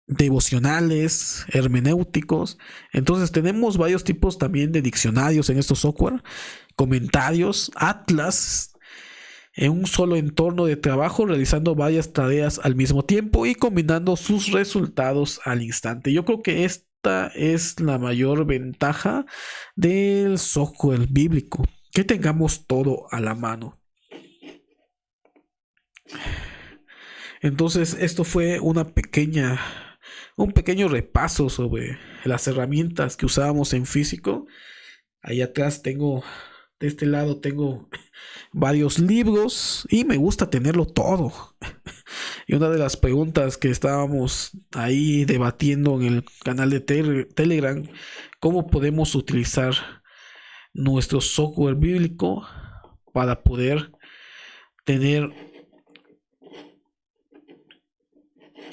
devocionales, hermenéuticos. Entonces tenemos varios tipos también de diccionarios en estos software, comentarios, atlas, en un solo entorno de trabajo, realizando varias tareas al mismo tiempo y combinando sus resultados al instante. Yo creo que esta es la mayor ventaja del software bíblico, que tengamos todo a la mano. Entonces esto fue un pequeño repaso sobre las herramientas que usábamos en físico. Ahí atrás de este lado tengo varios libros y me gusta tenerlo todo. Y una de las preguntas que estábamos ahí debatiendo en el canal de Telegram, ¿cómo podemos utilizar nuestro software bíblico para poder tener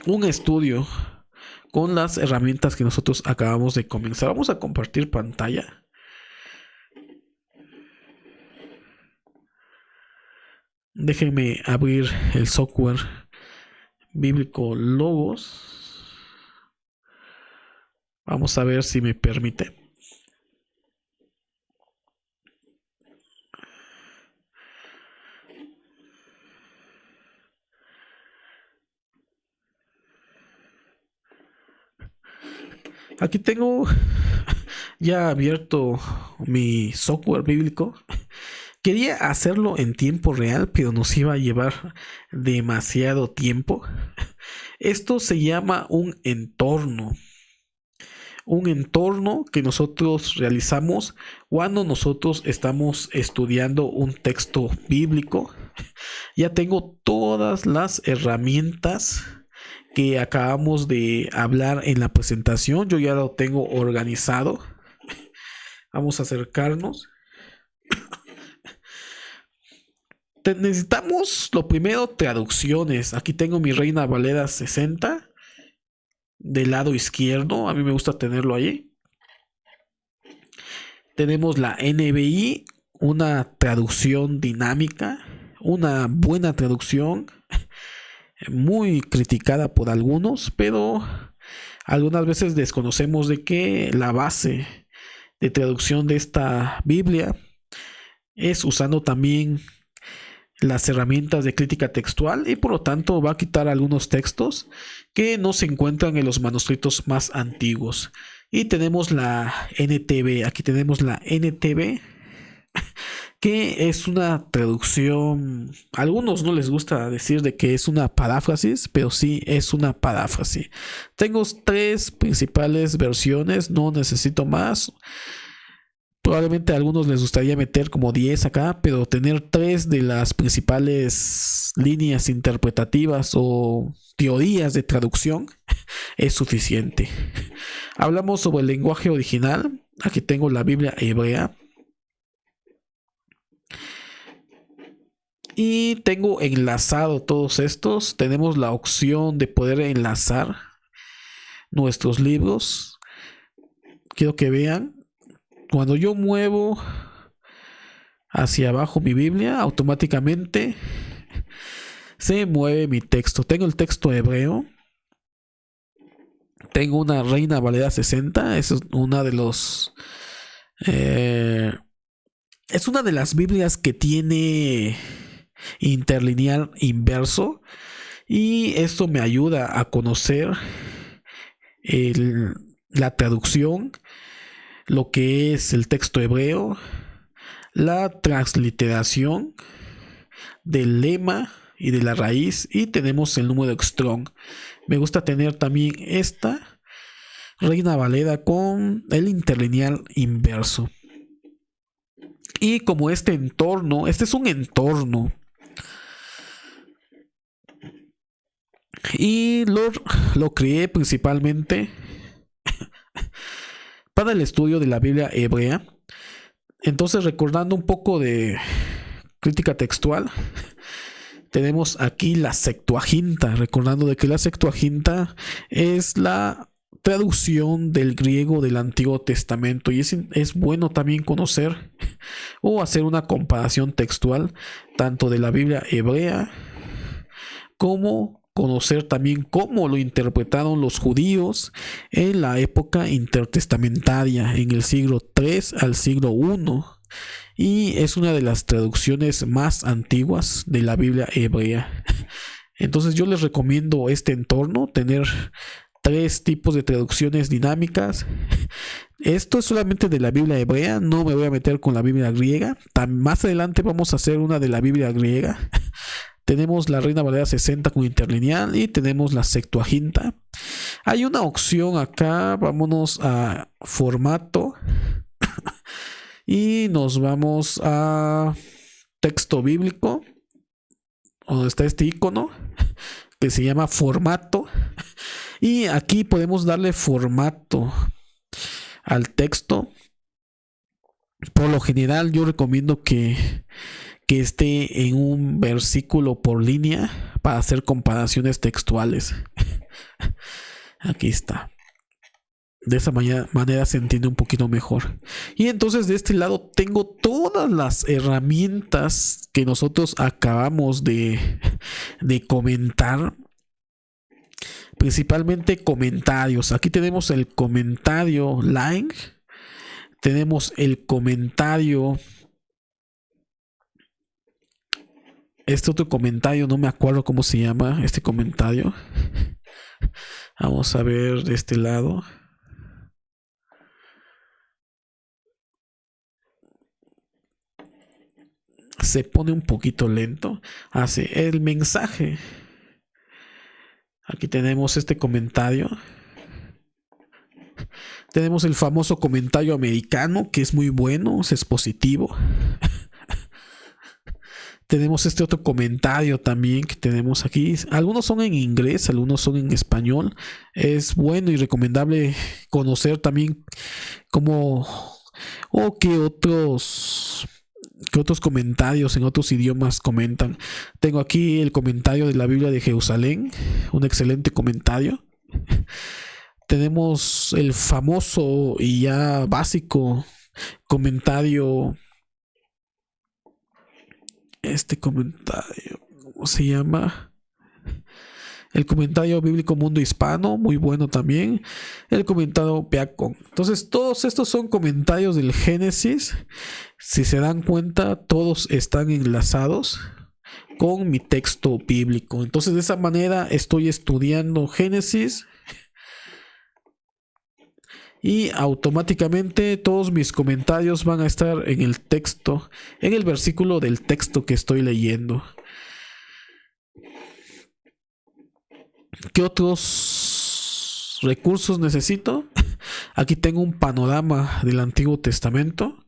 un estudio con las herramientas que nosotros acabamos de comenzar? Vamos a compartir pantalla. Déjenme abrir el software bíblico Logos. Vamos a ver si me permite. Aquí tengo ya abierto mi software bíblico. Quería hacerlo en tiempo real, pero nos iba a llevar demasiado tiempo. Esto se llama un entorno. Un entorno que nosotros realizamos cuando nosotros estamos estudiando un texto bíblico. Ya tengo todas las herramientas que acabamos de hablar en la presentación. Yo ya lo tengo organizado. Vamos a acercarnos. Necesitamos lo primero, traducciones. Aquí tengo mi Reina Valera 60 del lado izquierdo. A mí me gusta tenerlo ahí. Tenemos la NBI, una traducción dinámica, una buena traducción, muy criticada por algunos, pero algunas veces desconocemos de que la base de traducción de esta Biblia es usando también las herramientas de crítica textual y por lo tanto va a quitar algunos textos que no se encuentran en los manuscritos más antiguos. Y tenemos la NTV, aquí tenemos la NTV, que es una traducción, a algunos no les gusta decir de que es una paráfrasis, pero sí es una paráfrasis. Tengo 3 principales versiones, no necesito más. Probablemente a algunos les gustaría meter como 10 acá, pero tener 3 de las principales líneas interpretativas o teorías de traducción es suficiente. Hablamos sobre el lenguaje original. Aquí tengo la Biblia hebrea. Y tengo enlazado todos estos. Tenemos la opción de poder enlazar nuestros libros. Quiero que vean. Cuando yo muevo hacia abajo mi Biblia, automáticamente se mueve mi texto. Tengo el texto hebreo. Tengo una Reina Valera 60. Es una de los... es una de las Biblias que tiene interlineal inverso. Y esto me ayuda a conocer la traducción, lo que es el texto hebreo, la transliteración del lema y de la raíz, y tenemos el número Strong. Me gusta tener también esta Reina Valera con el interlineal inverso. Y como este entorno, este es un entorno, y lo creé principalmente para el estudio de la Biblia hebrea. Entonces, recordando un poco de crítica textual, tenemos aquí la Septuaginta, recordando de que la Septuaginta es la traducción del griego del Antiguo Testamento, y es bueno también conocer o hacer una comparación textual tanto de la Biblia hebrea como conocer también cómo lo interpretaron los judíos en la época intertestamentaria, en el siglo III al siglo I, y es una de las traducciones más antiguas de la Biblia hebrea. Entonces yo les recomiendo este entorno, tener 3 tipos de traducciones dinámicas. Esto es solamente de la Biblia hebrea, no me voy a meter con la Biblia griega. Más adelante vamos a hacer una de la Biblia griega. Tenemos la Reina Valera 60 con interlineal y tenemos la Septuaginta. Hay una opción acá, vámonos a formato y nos vamos a texto bíblico, donde está este icono que se llama formato, y aquí podemos darle formato al texto. Por lo general yo recomiendo que esté en un versículo por línea para hacer comparaciones textuales. Aquí está. De esa manera se entiende un poquito mejor. Y entonces de este lado tengo todas las herramientas que nosotros acabamos de comentar. Principalmente comentarios. Aquí tenemos el comentario Lang. Tenemos el comentario. Este otro comentario, no me acuerdo cómo se llama este comentario. Vamos a ver de este lado. Se pone un poquito lento. Hace el mensaje. Aquí tenemos este comentario. Tenemos el famoso comentario americano, que es muy bueno, es positivo. Tenemos este otro comentario también que tenemos aquí. Algunos son en inglés, algunos son en español. Es bueno y recomendable conocer también cómo o qué otros comentarios en otros idiomas comentan. Tengo aquí el comentario de la Biblia de Jerusalén, un excelente comentario. Tenemos el famoso y ya básico comentario. Este comentario, ¿cómo se llama? El comentario bíblico Mundo Hispano, muy bueno también. El comentario Peacon. Entonces, todos estos son comentarios del Génesis. Si se dan cuenta, todos están enlazados. con mi texto bíblico. Entonces de esa manera estoy estudiando Génesis y automáticamente todos mis comentarios van a estar en el texto, en el versículo del texto que estoy leyendo. ¿Qué otros recursos necesito? Aquí tengo un panorama del Antiguo Testamento,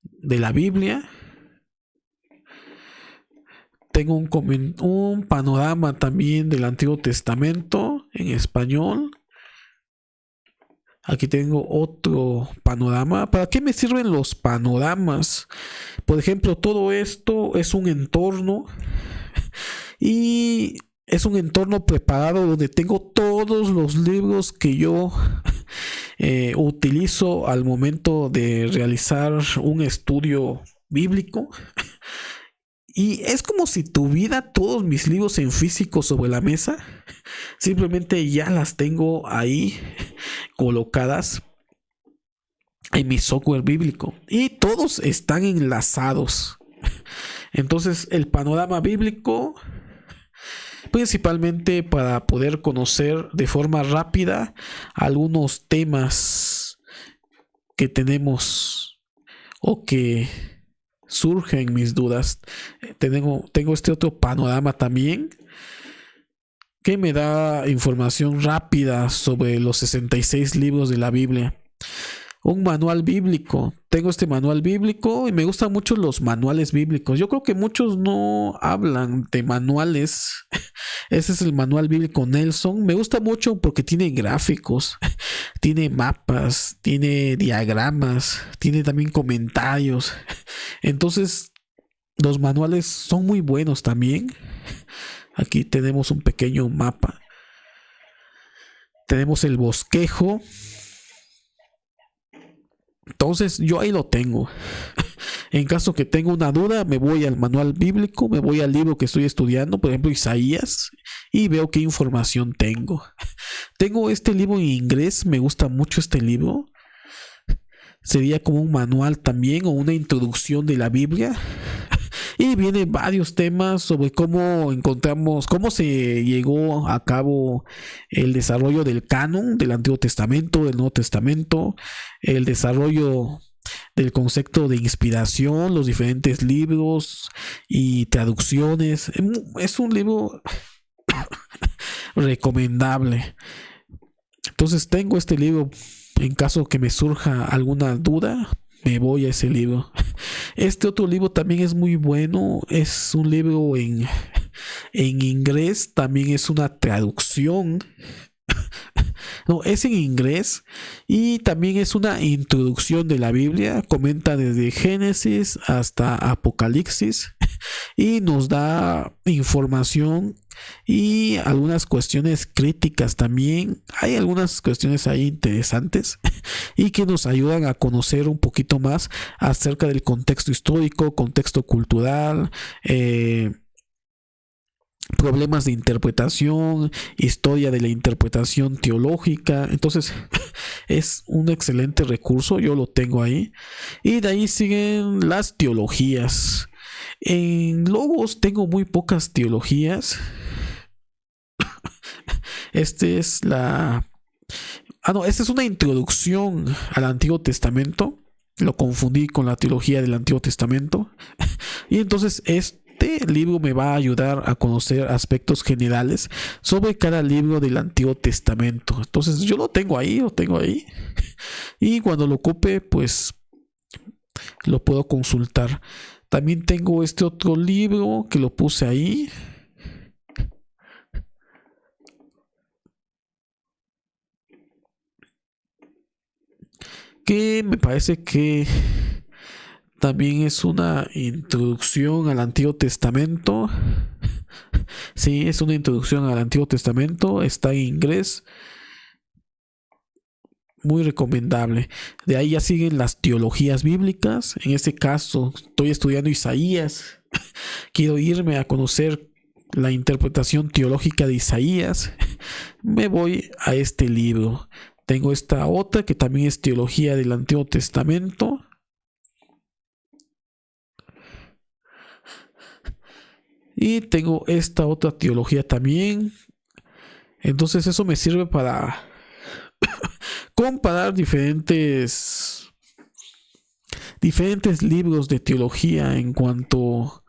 de la Biblia. Tengo un panorama también del Antiguo Testamento en español. Aquí tengo otro panorama. ¿Para qué me sirven los panoramas? Por ejemplo, todo esto es un entorno y es un entorno preparado donde tengo todos los libros que yo utilizo al momento de realizar un estudio bíblico. Y es como si tuviera todos mis libros en físico sobre la mesa. Simplemente ya las tengo ahí colocadas en mi software bíblico. Y todos están enlazados. Entonces el panorama bíblico, principalmente para poder conocer de forma rápida algunos temas que tenemos o que surgen mis dudas. Tengo este otro panorama también que me da información rápida sobre los 66 libros de la Biblia. Un manual bíblico. Tengo este manual bíblico y me gustan mucho los manuales bíblicos. Yo creo que muchos no hablan de manuales. Ese es el manual bíblico Nelson. Me gusta mucho porque tiene gráficos, tiene mapas, tiene diagramas, tiene también comentarios. Entonces, los manuales son muy buenos también. Aquí tenemos un pequeño mapa. Tenemos el bosquejo. Entonces yo ahí lo tengo. En caso que tenga una duda, me voy al manual bíblico, me voy al libro que estoy estudiando, por ejemplo Isaías, y veo qué información tengo. Tengo este libro en inglés, me gusta mucho este libro. Sería como un manual también o una introducción de la Biblia. Y vienen varios temas sobre cómo se llegó a cabo el desarrollo del canon del Antiguo Testamento, del Nuevo Testamento, el desarrollo del concepto de inspiración, los diferentes libros y traducciones. Es un libro recomendable. Entonces tengo este libro en caso que me surja alguna duda. Me voy a ese libro. Este otro libro también es muy bueno. Es un libro en inglés. También es una traducción. No, es en inglés. Y también es una introducción de la Biblia. Comenta desde Génesis hasta Apocalipsis. Y nos da información y algunas cuestiones críticas también. Hay algunas cuestiones ahí interesantes y que nos ayudan a conocer un poquito más acerca del contexto histórico, contexto cultural, problemas de interpretación, historia de la interpretación teológica. Entonces es un excelente recurso, yo lo tengo ahí. Y de ahí siguen las teologías. En Logos tengo muy pocas teologías. Esta es una introducción al Antiguo Testamento. Lo confundí con la teología del Antiguo Testamento. Y entonces este libro me va a ayudar a conocer aspectos generales sobre cada libro del Antiguo Testamento. Entonces yo lo tengo ahí. Y cuando lo ocupe, pues lo puedo consultar. También tengo este otro libro que lo puse ahí. Que me parece que también es una introducción al Antiguo Testamento. Sí, es una introducción al Antiguo Testamento. Está en inglés. Muy recomendable. De ahí ya siguen las teologías bíblicas. En este caso, estoy estudiando Isaías. Quiero irme a conocer la interpretación teológica de Isaías. Me voy a este libro. Tengo esta otra que también es teología del Antiguo Testamento. Y tengo esta otra teología también. Entonces eso me sirve para comparar diferentes libros de teología en cuanto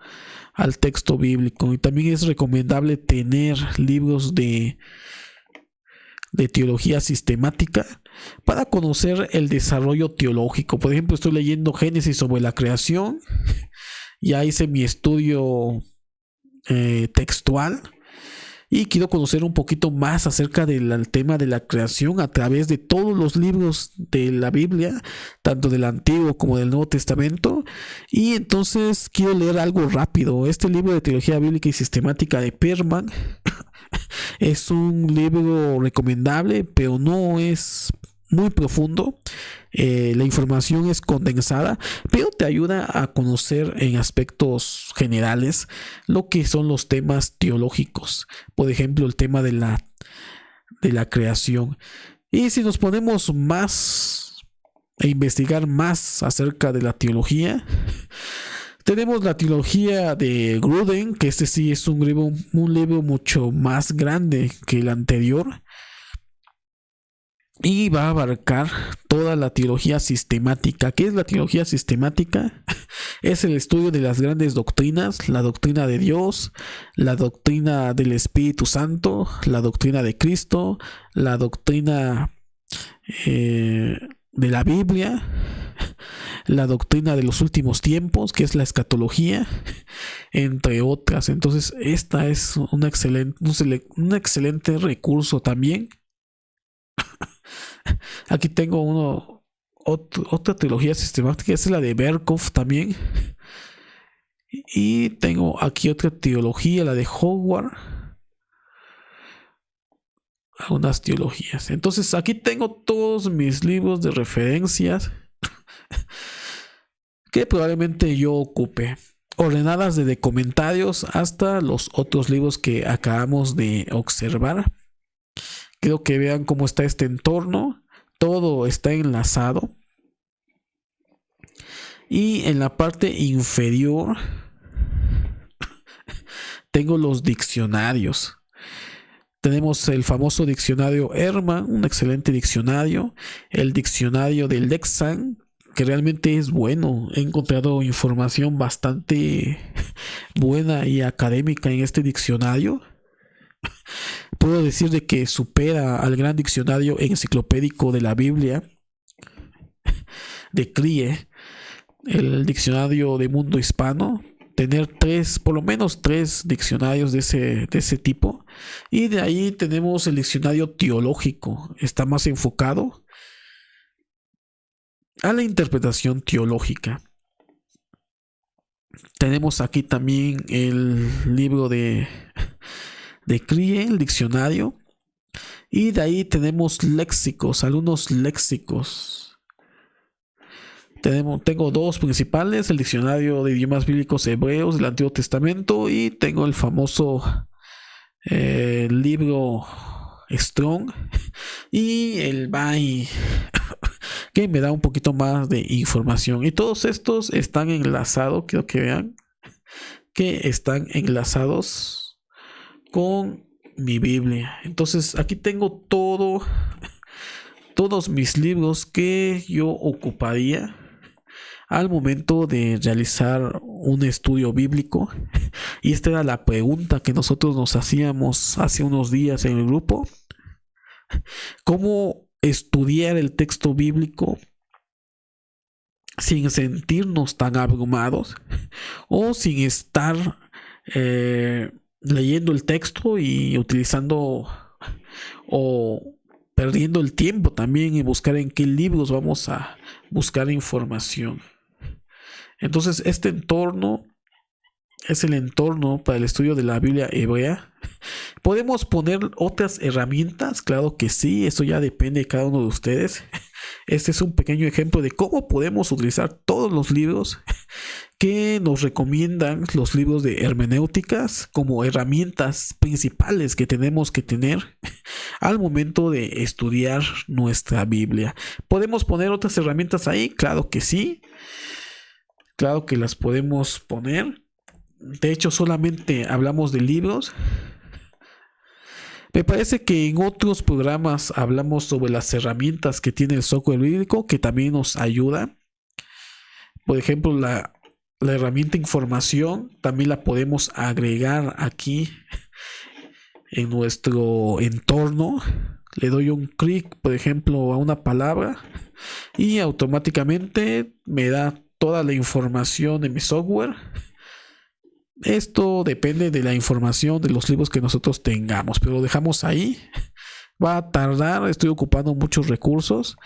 al texto bíblico. Y también es recomendable tener libros de teología sistemática para conocer el desarrollo teológico. Por ejemplo, estoy leyendo Génesis sobre la creación. Ya hice mi estudio textual y quiero conocer un poquito más acerca del tema de la creación a través de todos los libros de la Biblia, tanto del Antiguo como del Nuevo Testamento. Y entonces quiero leer algo rápido. Este libro de teología bíblica y sistemática de Perman es un libro recomendable, pero no es muy profundo. La información es condensada, pero te ayuda a conocer en aspectos generales lo que son los temas teológicos. Por ejemplo, el tema de la creación. Y si nos ponemos más a investigar más acerca de la teología, tenemos la teología de Gruden, que este sí es un libro mucho más grande que el anterior. Y va a abarcar toda la teología sistemática. ¿Qué es la teología sistemática? Es el estudio de las grandes doctrinas, la doctrina de Dios, la doctrina del Espíritu Santo, la doctrina de Cristo, la doctrina de la Biblia, la doctrina de los últimos tiempos, que es la escatología, entre otras. Entonces, esta es un excelente recurso también. Aquí tengo otra teología sistemática, es la de Berkhoff también. Y tengo aquí otra teología, la de Howard. Algunas teologías. Entonces aquí tengo todos mis libros de referencias que probablemente yo ocupe, ordenadas desde comentarios hasta los otros libros que acabamos de observar. Quiero que vean cómo está este entorno. Todo está enlazado. Y en la parte inferior tengo los diccionarios. Tenemos el famoso diccionario Ehrman, un excelente diccionario. El diccionario de Lexan, que realmente es bueno. He encontrado información bastante buena y académica en este diccionario. Puedo decir de que supera al gran diccionario enciclopédico de la Biblia de CRIE, el diccionario de mundo hispano. Tener por lo menos tres diccionarios de ese tipo. Y de ahí tenemos el diccionario teológico. Está más enfocado a la interpretación teológica. Tenemos aquí también el libro de CRIE, el diccionario. Y de ahí tenemos léxicos, algunos léxicos. Tengo dos principales: el diccionario de idiomas bíblicos hebreos del Antiguo Testamento, y tengo el famoso libro Strong y el BAI, que me da un poquito más de información. Y todos estos están enlazados, quiero que vean que están enlazados con mi Biblia. Entonces aquí tengo todos mis libros que yo ocuparía al momento de realizar un estudio bíblico. Y esta era la pregunta que nosotros nos hacíamos hace unos días en el grupo: ¿cómo estudiar el texto bíblico sin sentirnos tan abrumados o sin estar leyendo el texto y utilizando o perdiendo el tiempo también en buscar en qué libros vamos a buscar información? Entonces este entorno es el entorno para el estudio de la Biblia hebrea. ¿Podemos poner otras herramientas? Claro que sí, eso ya depende de cada uno de ustedes. Este es un pequeño ejemplo de cómo podemos utilizar todos los libros que nos recomiendan los libros de hermenéuticas como herramientas principales que tenemos que tener al momento de estudiar nuestra Biblia. ¿Podemos poner otras herramientas ahí? Claro que sí. Claro que las podemos poner. de hecho solamente hablamos de libros. Me parece que en otros programas hablamos sobre las herramientas que tiene el software bíblico que también nos ayuda. Por ejemplo, la herramienta información también la podemos agregar aquí en nuestro entorno. Le doy un clic, por ejemplo, a una palabra y automáticamente me da toda la información de mi software. Esto depende de la información de los libros que nosotros tengamos, pero lo dejamos ahí. Va a tardar, estoy ocupando muchos recursos.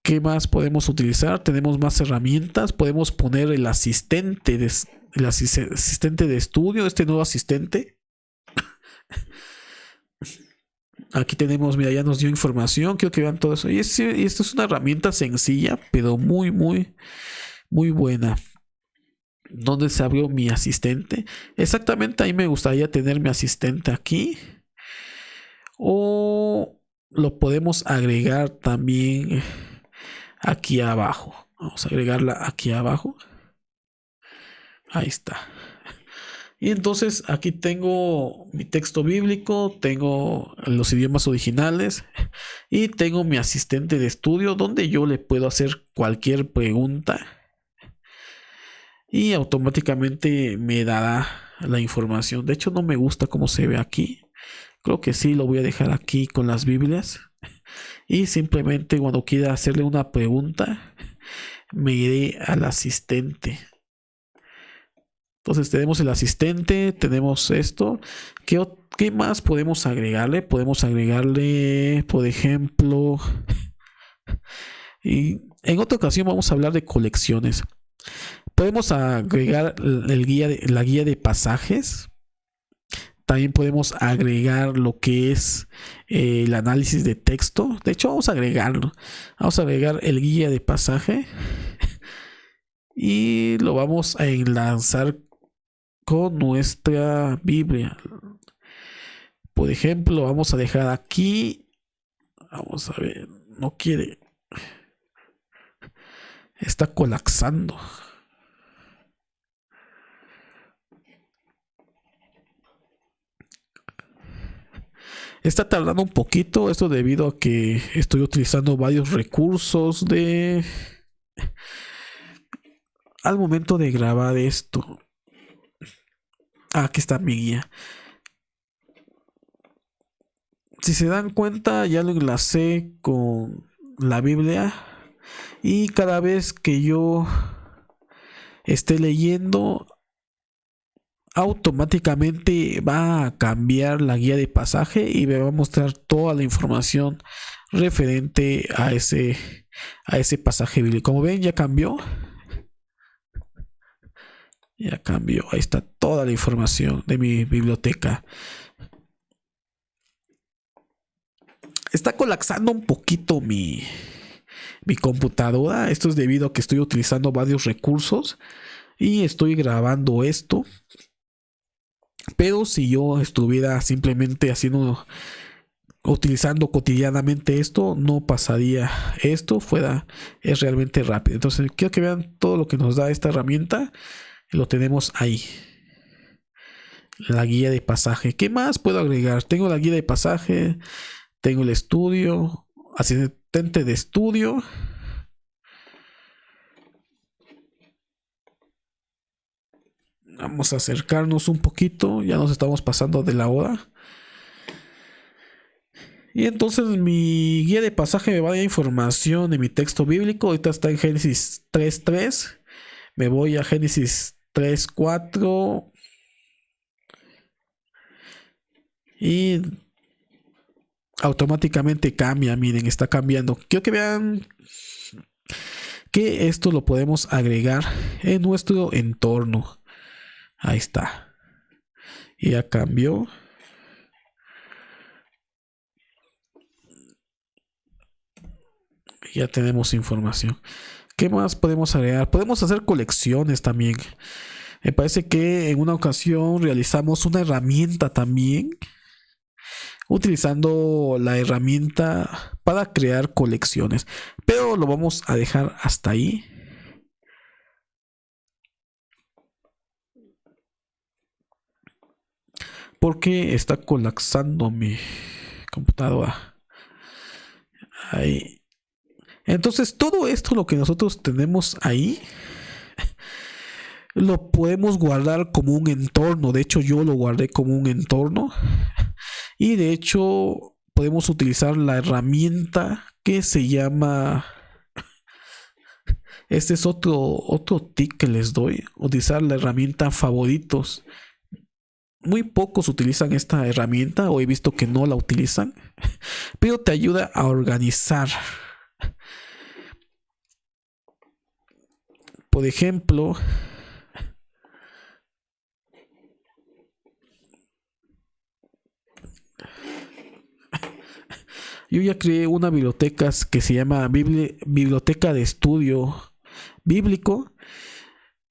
¿Qué más podemos utilizar? Tenemos más herramientas. Podemos poner el asistente de estudio, este nuevo asistente. Aquí tenemos, mira, ya nos dio información. Quiero que vean todo eso. Y esto es una herramienta sencilla, pero muy, muy, muy buena. ¿Dónde se abrió mi asistente? Exactamente ahí me gustaría tener mi asistente aquí. O lo podemos agregar también aquí abajo. Vamos a agregarla aquí abajo. Ahí está. Y entonces aquí tengo mi texto bíblico, tengo los idiomas originales y tengo mi asistente de estudio donde yo le puedo hacer cualquier pregunta y automáticamente me dará la información. De hecho, no me gusta cómo se ve aquí. Creo que sí, lo voy a dejar aquí con las Biblias. Y simplemente cuando quiera hacerle una pregunta, me iré al asistente. Entonces tenemos el asistente, tenemos esto. ¿Qué más podemos agregarle? Podemos agregarle, por ejemplo, y en otra ocasión vamos a hablar de colecciones. Podemos agregar la guía de pasajes. También podemos agregar lo que es el análisis de texto. De hecho, vamos a agregarlo. Vamos a agregar el guía de pasaje. Y lo vamos a enlazar con nuestra Biblia. Por ejemplo, vamos a dejar aquí. Vamos a ver. No quiere. Está colapsando. Está tardando un poquito, esto debido a que estoy utilizando varios recursos al momento de grabar esto. Aquí está mi guía. Si se dan cuenta, ya lo enlacé con la Biblia y cada vez que yo esté leyendo, automáticamente va a cambiar la guía de pasaje y me va a mostrar toda la información referente a ese pasaje bíblico. Como ven, ya cambió. Ya cambió. Ahí está toda la información de mi biblioteca. Está colapsando un poquito mi computadora. Esto es debido a que estoy utilizando varios recursos y estoy grabando esto. Pero si yo estuviera simplemente utilizando cotidianamente esto, no pasaría esto. Es realmente rápido. Entonces quiero que vean todo lo que nos da esta herramienta. Lo tenemos ahí. La guía de pasaje. ¿Qué más puedo agregar? Tengo la guía de pasaje. Tengo el estudio. Asistente de estudio. Vamos a acercarnos un poquito. Ya nos estamos pasando de la hora. Y entonces mi guía de pasaje me va a dar información de mi texto bíblico. Ahorita está en Génesis 3:3. Me voy a Génesis 3:4. Y automáticamente cambia. Miren, está cambiando. Quiero que vean que esto lo podemos agregar en nuestro entorno. Ahí está. Y ya cambió. Ya tenemos información. ¿Qué más podemos agregar? Podemos hacer colecciones también. Me parece que en una ocasión realizamos una herramienta también, utilizando la herramienta para crear colecciones. Pero lo vamos a dejar hasta ahí. porque está colapsando mi computadora. Ahí. Entonces todo esto, lo que nosotros tenemos ahí, lo podemos guardar como un entorno. De hecho, yo lo guardé como un entorno. Y de hecho, podemos utilizar la herramienta que se llama... Este es otro tip que les doy. Utilizar la herramienta favoritos. Muy pocos utilizan esta herramienta, o he visto que no la utilizan, pero te ayuda a organizar. Por ejemplo, yo ya creé una biblioteca que se llama Biblioteca de Estudio Bíblico,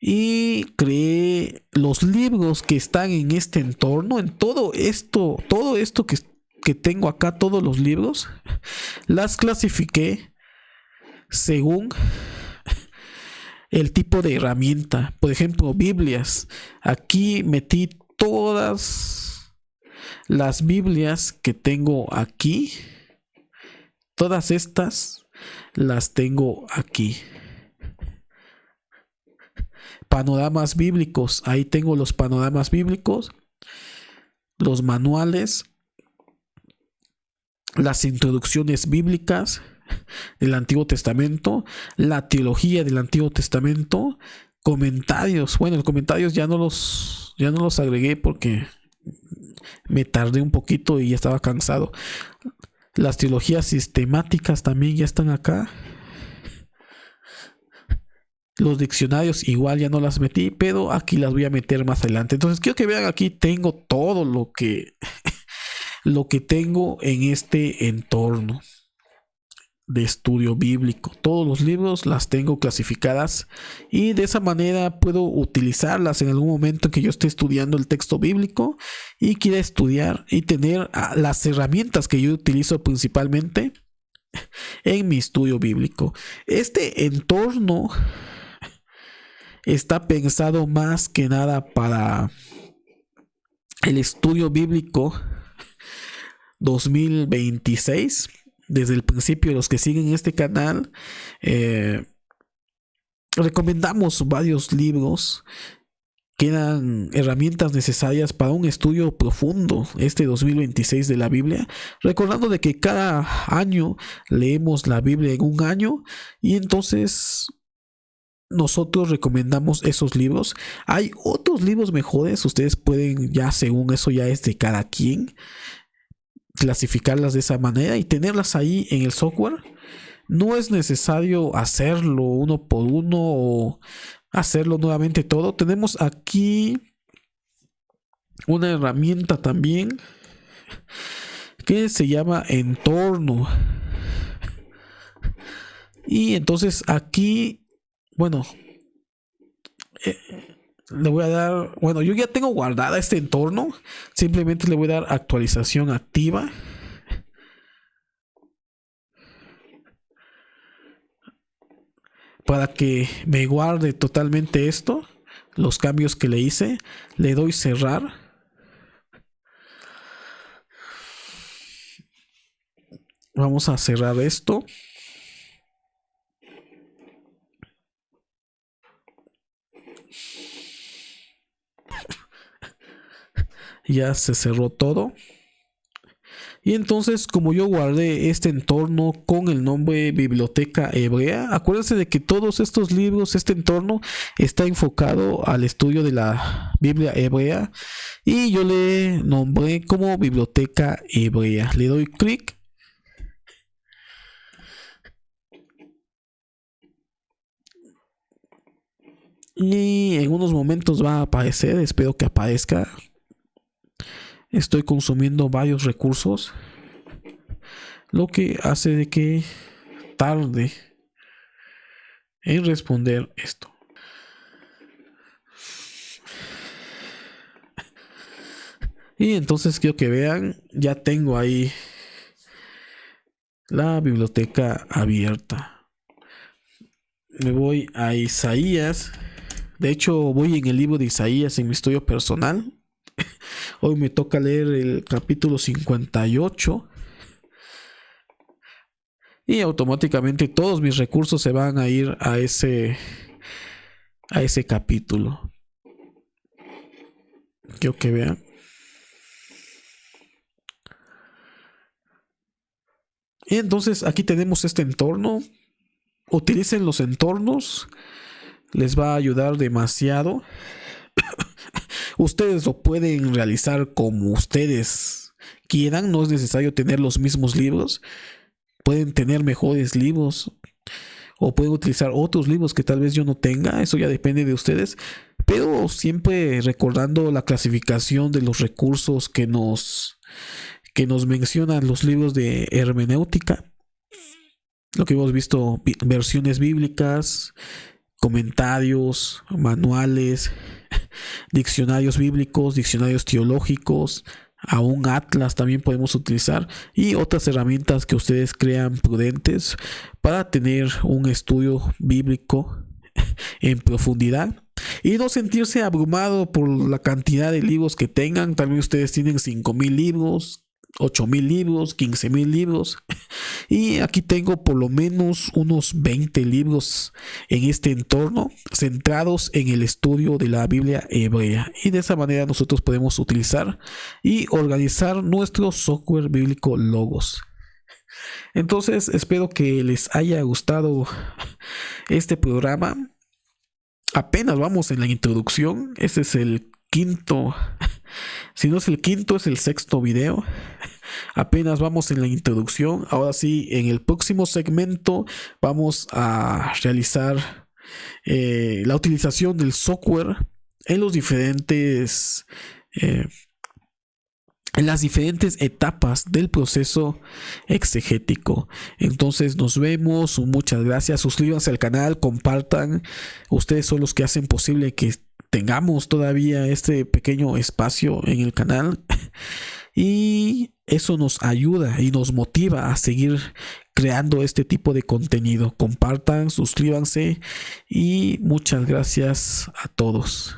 y creé los libros que están en este entorno, en todo esto que tengo acá, todos los libros, las clasifiqué según el tipo de herramienta. Por ejemplo, Biblias. Aquí metí todas las Biblias que tengo aquí. Todas estas las tengo aquí. Panoramas bíblicos. Ahí tengo los panoramas bíblicos, los manuales, las introducciones bíblicas del Antiguo Testamento, la teología del Antiguo Testamento, comentarios. Bueno, los comentarios ya no los agregué porque me tardé un poquito y ya estaba cansado. Las teologías sistemáticas también ya están acá. Los diccionarios igual ya no las metí, pero aquí las voy a meter más adelante. Entonces quiero que vean, aquí tengo todo lo que tengo en este entorno de estudio bíblico. Todos los libros las tengo clasificadas, y de esa manera puedo utilizarlas en algún momento en que yo esté estudiando el texto bíblico y quiera estudiar y tener las herramientas que yo utilizo principalmente en mi estudio bíblico. Este entorno está pensado más que nada para el estudio bíblico 2026. Desde el principio, los que siguen este canal, recomendamos varios libros que eran herramientas necesarias para un estudio profundo este 2026 de la Biblia, recordando de que cada año leemos la Biblia en un año, y entonces nosotros recomendamos esos libros. Hay otros libros mejores, ustedes pueden, ya según eso ya es de cada quien, clasificarlas de esa manera y tenerlas ahí en el software. No es necesario hacerlo uno por uno o hacerlo nuevamente todo. Tenemos aquí una herramienta también que se llama entorno, y entonces aquí, bueno, le voy a dar, bueno, yo ya tengo guardada este entorno, simplemente le voy a dar actualización activa. Para que me guarde totalmente esto, los cambios que le hice. Le doy cerrar. Vamos a cerrar esto. Ya se cerró todo. Y entonces, como yo guardé este entorno con el nombre Biblioteca Hebrea, acuérdense de que todos estos libros, este entorno está enfocado al estudio de la Biblia hebrea, y yo le nombré como Biblioteca Hebrea. Le doy clic. Y en unos momentos va a aparecer, espero que aparezca. Estoy consumiendo varios recursos, lo que hace de que tarde en responder esto. Y entonces quiero que vean, ya tengo ahí la biblioteca abierta. Me voy a Isaías. De hecho, voy en el libro de Isaías en mi estudio personal. Hoy me toca leer el capítulo 58 y automáticamente todos mis recursos se van a ir a ese capítulo. Quiero que vean. Y entonces aquí tenemos este entorno. Utilicen los entornos, les va a ayudar demasiado. Ustedes lo pueden realizar como ustedes quieran, no es necesario tener los mismos libros. Pueden tener mejores libros o pueden utilizar otros libros que tal vez yo no tenga, eso ya depende de ustedes, pero siempre recordando la clasificación de los recursos que nos mencionan los libros de hermenéutica. Lo que hemos visto, versiones bíblicas, comentarios, manuales, diccionarios bíblicos, diccionarios teológicos, aún atlas también podemos utilizar y otras herramientas que ustedes crean prudentes para tener un estudio bíblico en profundidad y no sentirse abrumado por la cantidad de libros que tengan. También ustedes tienen 5,000 libros, 8,000 libros, 15,000 libros y aquí tengo por lo menos unos 20 libros en este entorno centrados en el estudio de la Biblia hebrea, y de esa manera nosotros podemos utilizar y organizar nuestro software bíblico Logos. Entonces espero que les haya gustado este programa. Apenas vamos en la introducción. Este es el quinto, si no es el quinto, es el sexto video. Apenas vamos en la introducción. Ahora sí, en el próximo segmento vamos a realizar la utilización del software en los diferentes en las diferentes etapas del proceso exegético. Entonces nos vemos, muchas gracias, suscríbanse al canal, compartan, ustedes son los que hacen posible que tengamos todavía este pequeño espacio en el canal y eso nos ayuda y nos motiva a seguir creando este tipo de contenido. Compartan, suscríbanse y muchas gracias a todos.